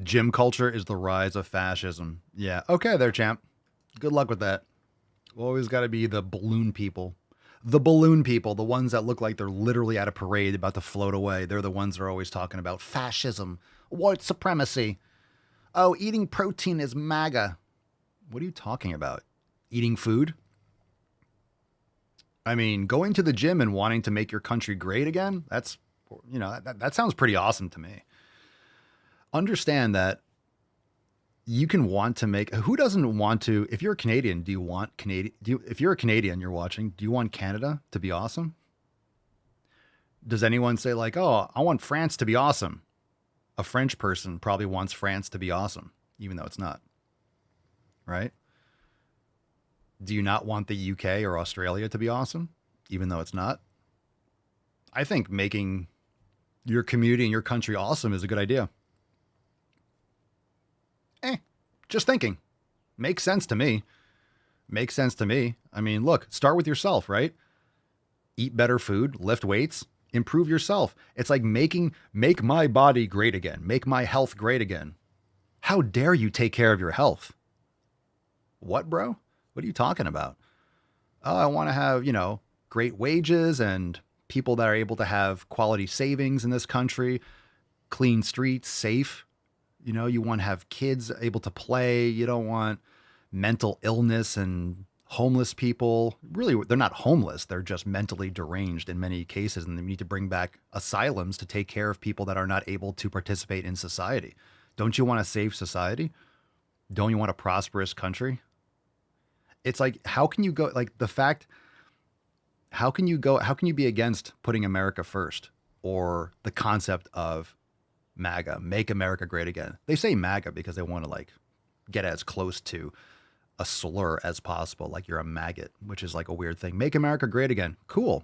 Gym culture is the rise of fascism. Yeah. Okay there, champ. Good luck with that. Always got to be the balloon people. The balloon people, the ones that look like they're literally at a parade about to float away. They're the ones that are always talking about fascism, white supremacy. Oh, eating protein is MAGA. What are you talking about? Eating food? I mean, going to the gym and wanting to make your country great again, that's, you know, that sounds pretty awesome to me. Understand that you can want to make, who doesn't want to, if you're a Canadian, do you want if you're a Canadian, you're watching, do you want Canada to be awesome? Does anyone say like, oh, I want France to be awesome? A French person probably wants France to be awesome, even though it's not. Right? Do you not want the UK or Australia to be awesome, even though it's not? I think making your community and your country awesome is a good idea. Just thinking. Makes sense to me. Makes sense to me. I mean, look, start with yourself, right? Eat better food, lift weights, improve yourself. It's like make my body great again. Make my health great again. How dare you take care of your health? What, bro? What are you talking about? Oh, I want to have, you know, great wages and people that are able to have quality savings in this country, clean streets, safe. You know, you want to have kids able to play. You don't want mental illness and homeless people. Really, they're not homeless. They're just mentally deranged in many cases. And they need to bring back asylums to take care of people that are not able to participate in society. Don't you want a safe society? Don't you want a prosperous country? It's like, how can you go, like the fact, how can you be against putting America first, or the concept of MAGA, Make America Great Again. They say MAGA because they want to like get as close to a slur as possible, like you're a maggot, which is like a weird thing. Make America Great Again. Cool.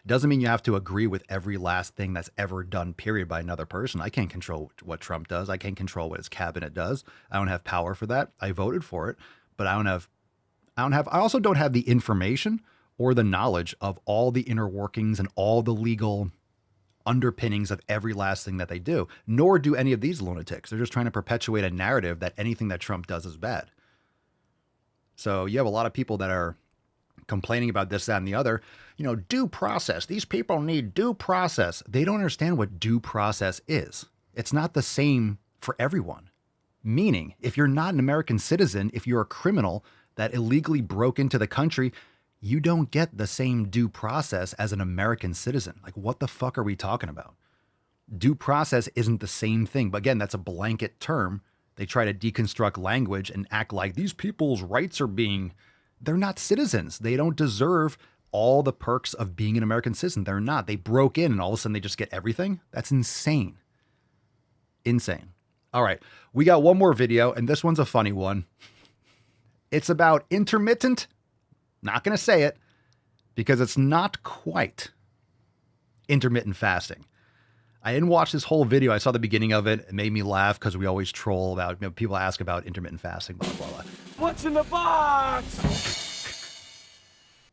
Doesn't mean you have to agree with every last thing that's ever done, period, by another person. I can't control what Trump does. I can't control what his cabinet does. I don't have power for that. I voted for it, but I also don't have the information or the knowledge of all the inner workings and all the legal underpinnings of every last thing that they do, nor do any of these lunatics. They're just trying to perpetuate a narrative that anything that Trump does is bad. So you have a lot of people that are complaining about this, that, and the other. You know, due process. These people need due process. They don't understand what due process is. It's not the same for everyone. Meaning, if you're not an American citizen, if you're a criminal that illegally broke into the country, you don't get the same due process as an American citizen. Like, what the fuck are we talking about? Due process isn't the same thing. But again, that's a blanket term. They try to deconstruct language and act like these people's rights are being... They're not citizens. They don't deserve all the perks of being an American citizen. They're not. They broke in and all of a sudden they just get everything. That's insane. Insane. All right. We got one more video, and this one's a funny one. It's about intermittent. Not going to say it because it's not quite intermittent fasting. I didn't watch this whole video. I saw the beginning of it. It made me laugh because we always troll about, you know, people ask about intermittent fasting, blah, blah, blah. What's in the box?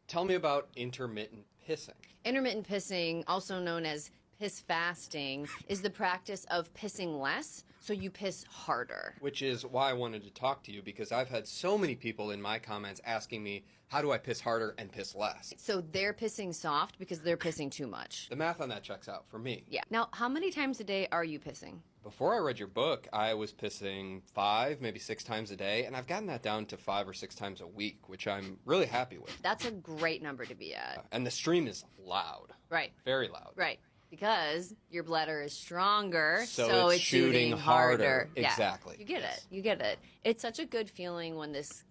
Tell me about intermittent pissing. Intermittent pissing, also known as piss fasting, is the practice of pissing less, so you piss harder. Which is why I wanted to talk to you, because I've had so many people in my comments asking me, how do I piss harder and piss less? So they're pissing soft because they're pissing too much. The math on that checks out for me. Yeah. Now, how many times a day are you pissing? Before I read your book, I was pissing 5, maybe 6 times a day, and I've gotten that down to 5 or 6 times a week, which I'm really happy with. That's a great number to be at. And the stream is loud. Right. Very loud. Right. Because your bladder is stronger, so it's shooting harder. Yeah. Exactly. You get it. You get it. It's such a good feeling when this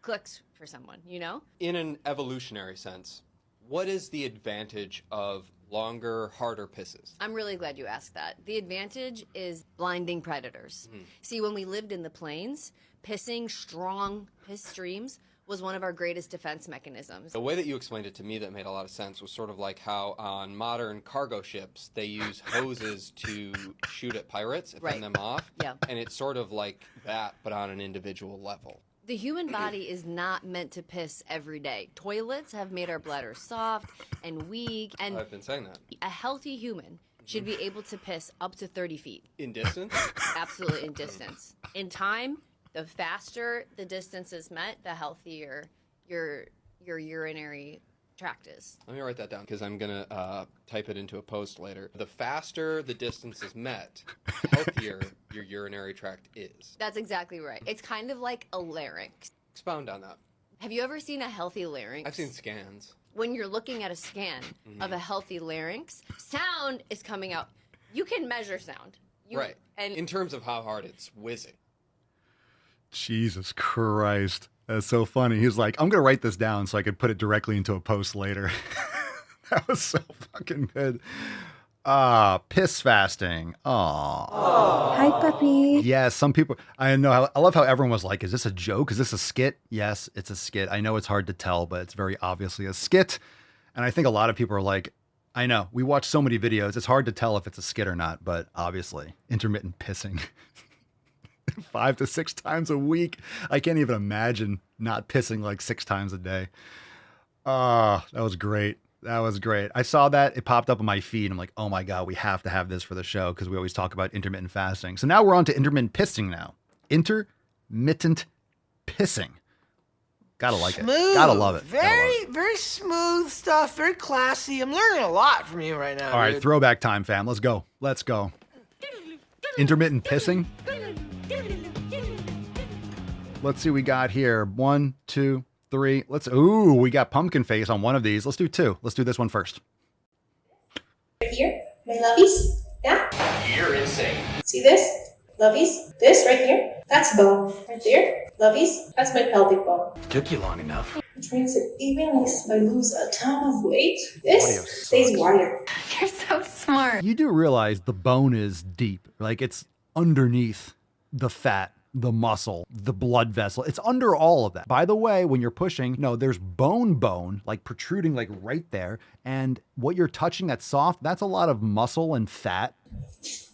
clicks for someone, you know? In an evolutionary sense, what is the advantage of longer, harder pisses? I'm really glad you asked that. The advantage is blinding predators. See, when we lived in the plains, pissing strong piss streams was one of our greatest defense mechanisms. The way that you explained it to me that made a lot of sense was sort of like how on modern cargo ships they use hoses to shoot at pirates and fend them off. Yeah. And it's sort of like that, but on an individual level. The human body is not meant to piss every day. Toilets have made our bladders soft and weak. And I've been saying that. A healthy human should be able to piss up to 30 feet. In distance? Absolutely in distance. In time, the faster the distance is met, the healthier your urinary tract is. Let me write that down because I'm going to type it into a post later. The faster the distance is met, the healthier your urinary tract is. That's exactly right. It's kind of like a larynx. Expound on that. Have you ever seen a healthy larynx? I've seen scans. When you're looking at a scan of a healthy larynx, sound is coming out. You can measure sound. Right. And in terms of how hard it's whizzing. Jesus Christ. That's so funny. He's like, I'm going to write this down so I could put it directly into a post later. That was so fucking good. Piss fasting. Aw. Hi, puppy. Yes, some people, I know. I love how everyone was like, is this a joke? Is this a skit? Yes, it's a skit. I know it's hard to tell, but it's very obviously a skit. And I think a lot of people are like, I know, we watch so many videos. It's hard to tell if it's a skit or not, but obviously, intermittent pissing. 5 to 6 times a week. I can't even imagine not pissing like 6 times a day. That was great. That was great. I saw that. It popped up on my feed. I'm like, oh my God, we have to have this for the show because we always talk about intermittent fasting. So now we're on to intermittent pissing now. Intermittent pissing. Gotta like it. Gotta love it. Very smooth stuff. Very classy. I'm learning a lot from you right now. All right, throwback time, fam. Let's go. Let's go. Intermittent pissing. Let's see what we got here. 1, 2, 3. We got pumpkin face on one of these. Let's do 2. Let's do this one first. Right here, my lovies. Yeah? You're insane. See this? Lovies. This right here, that's bone. Right there, lovies, that's my pelvic bone. Took you long enough. which means that even if I lose a ton of weight, this stays wider. You're so smart. You do realize the bone is deep. Like, it's underneath the fat, the muscle, the blood vessel. It's under all of that. By the way, when you're pushing, no, there's bone, like protruding like right there. And what you're touching that's soft, that's a lot of muscle and fat.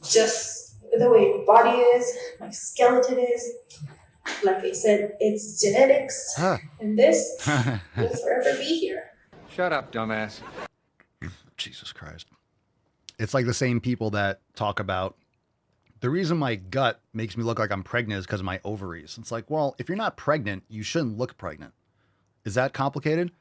Just the way my body is, my skeleton is. Like I said, it's genetics. And this will forever be here. Shut up, dumbass. Jesus Christ. It's like the same people that talk about the reason my gut makes me look like I'm pregnant is because of my ovaries. It's like, well, if you're not pregnant, you shouldn't look pregnant. Is that complicated?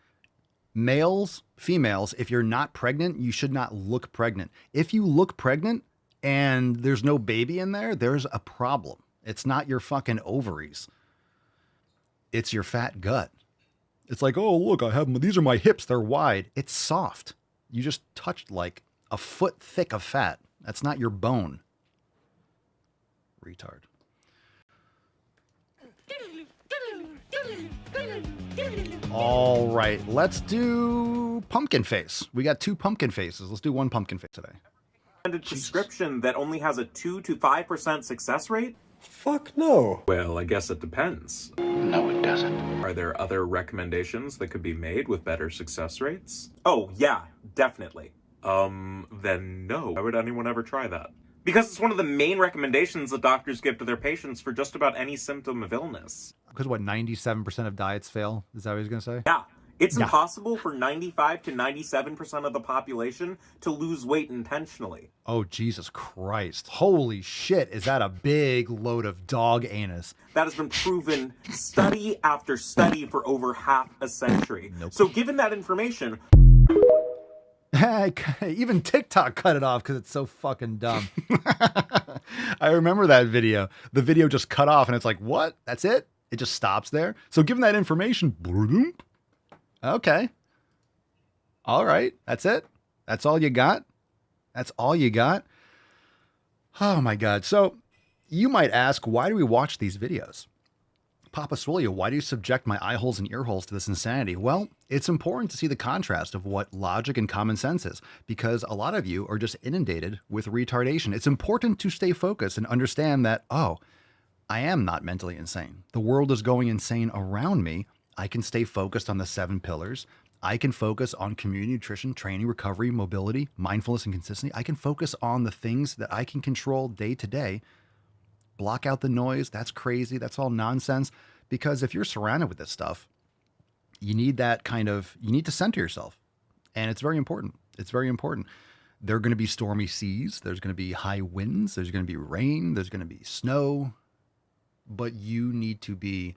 Males, females, if you're not pregnant, you should not look pregnant. If you look pregnant and there's no baby in there, there's a problem. It's not your fucking ovaries. It's your fat gut. It's like, oh, look, these are my hips. They're wide. It's soft. You just touched like a foot thick of fat. That's not your bone. Retard. All right, let's do pumpkin face. We got 2 pumpkin faces. Let's do 1 pumpkin face today. And a prescription that only has a 2 to 5% success rate? Fuck no. Well, I guess it depends. No, it doesn't. Are there other recommendations that could be made with better success rates? Oh, yeah, definitely. Then no. Why would anyone ever try that? Because it's one of the main recommendations that doctors give to their patients for just about any symptom of illness. Because what, 97% of diets fail? Is that what he's going to say? Yeah. It's impossible for 95 to 97% of the population to lose weight intentionally. Oh, Jesus Christ. Holy shit. Is that a big load of dog anus? That has been proven study after study for over half a century. Nope. So given that information... Even TikTok cut it off because it's so fucking dumb. I remember that video. The video just cut off and it's like, what? That's it? It just stops there? So given that information... Okay. All right. That's it. That's all you got. That's all you got. Oh my God. So you might ask, why do we watch these videos? Papa Swole, why do you subject my eye holes and ear holes to this insanity? Well, it's important to see the contrast of what logic and common sense is, because a lot of you are just inundated with retardation. It's important to stay focused and understand that, oh, I am not mentally insane. The world is going insane around me. I can stay focused on the 7 pillars. I can focus on community nutrition, training, recovery, mobility, mindfulness, and consistency. I can focus on the things that I can control day to day. Block out the noise. That's crazy. That's all nonsense. Because if you're surrounded with this stuff, you need to center yourself. And it's very important. It's very important. There are going to be stormy seas. There's going to be high winds. There's going to be rain. There's going to be snow. But you need to be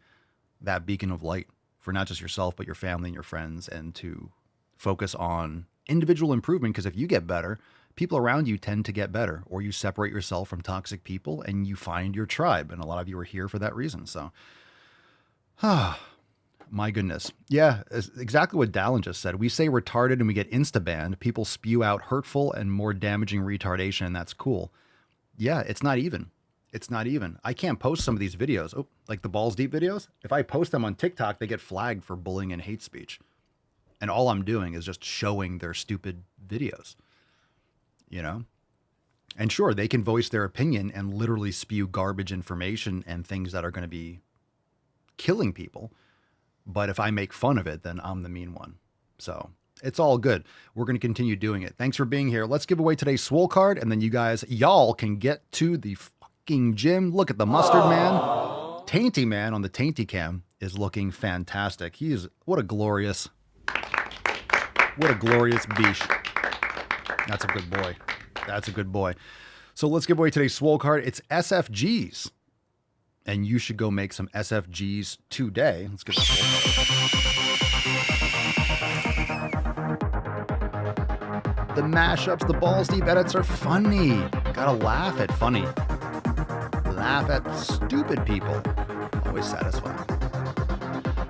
that beacon of light for not just yourself, but your family and your friends, and to focus on individual improvement. Because if you get better, people around you tend to get better, or you separate yourself from toxic people and you find your tribe. And a lot of you are here for that reason. So, my goodness. Yeah, exactly what Dallin just said. We say retarded and we get insta-banned. People spew out hurtful and more damaging retardation, and that's cool. Yeah, it's not even. It's not even. I can't post some of these videos. Oh, like the Balls Deep videos. If I post them on TikTok, they get flagged for bullying and hate speech. And all I'm doing is just showing their stupid videos. You know? And sure, they can voice their opinion and literally spew garbage information and things that are going to be killing people. But if I make fun of it, then I'm the mean one. So it's all good. We're going to continue doing it. Thanks for being here. Let's give away today's Swole card, and then y'all can get to the fucking gym. Look at the mustard man. Tainty man on the Tainty Cam is looking fantastic. What a glorious beach. That's a good boy. That's a good boy. So let's give away today's Swole card. It's SFGs. And you should go make some SFGs today. Let's get the Swole card. The mashups, the Balls Deep edits are funny. Gotta laugh at funny. Laugh at stupid people. Always satisfying.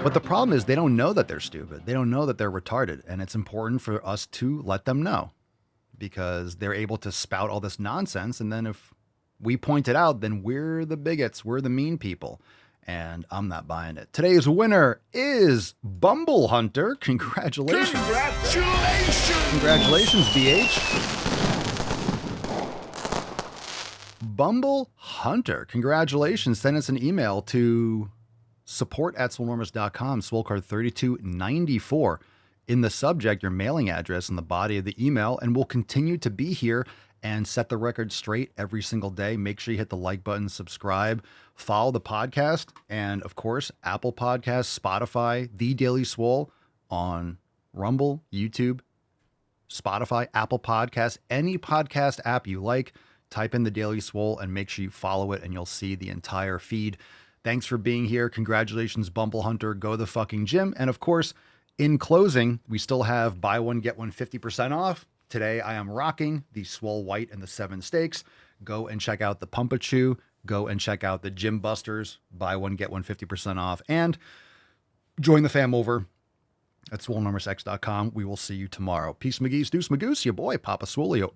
But the problem is they don't know that they're stupid. They don't know that they're retarded. And it's important for us to let them know, because they're able to spout all this nonsense. And then if we point it out, then we're the bigots. We're the mean people. and I'm not buying it. Today's winner is Bumble Hunter. Congratulations. Congratulations, BH. Bumble Hunter, congratulations. Send us an email to support@swolenormous.com, Swole card 3294. In the subject, your mailing address in the body of the email, and we'll continue to be here and set the record straight every single day. Make sure you hit the like button, subscribe, follow the podcast, and of course, Apple Podcasts, Spotify, The Daily Swole on Rumble, YouTube, Spotify, Apple Podcasts, any podcast app you like. Type in The Daily Swole and make sure you follow it, and you'll see the entire feed. Thanks for being here. Congratulations, Bumble Hunter. Go to the fucking gym. And of course, in closing, we still have buy one, get one 50% off. Today, I am rocking the Swole White and the 7 steaks. Go and check out the Pumpa-Chew. Go and check out the Gym Busters. Buy one, get one 50% off. And join the fam over at swolenormousx.com. We will see you tomorrow. Peace, McGee's, Deuce Magoose, your boy, Papa Swolio.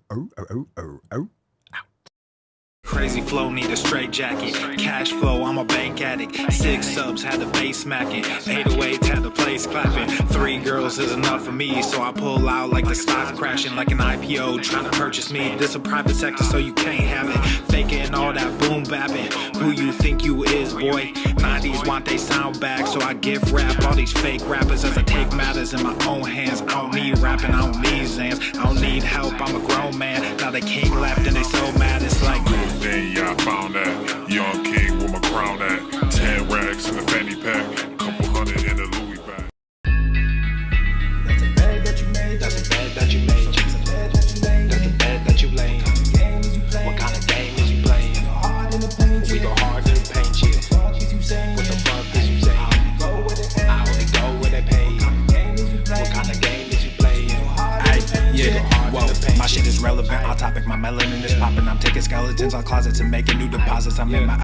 Crazy flow, need a straight jacket. Cash flow, I'm a bank addict. 6 subs, had the bass smacking. 808s, had the place clapping. 3 girls is enough for me, so I pull out like the stock crashing. Like an IPO trying to purchase me. This a private sector, so you can't have it. Faking all that boom bapping. Who you think you is, boy? 90s want they sound back, so I gift rap all these fake rappers as I take matters in my own hands. I don't need rapping, I don't need Zans. I don't need help, I'm a grown man. Now they king left and they so mad, it's like then yeah, I found that young king with my crown at 10 racks in the fanny pack, couple hundred in the Louis bag. That's a bed that you made. That's a bed that you made. That's a bed that you made. That's a bed that you laid. What kind of game is you playing? We go hard in the paint shit. What the fuck is you saying? I only go where they pay. What kind of game is you playing? Yeah, whoa, my shit is relevant. On topic, my melanin is popping. I'm taking skeletons on closets and making new deposits. I'm in my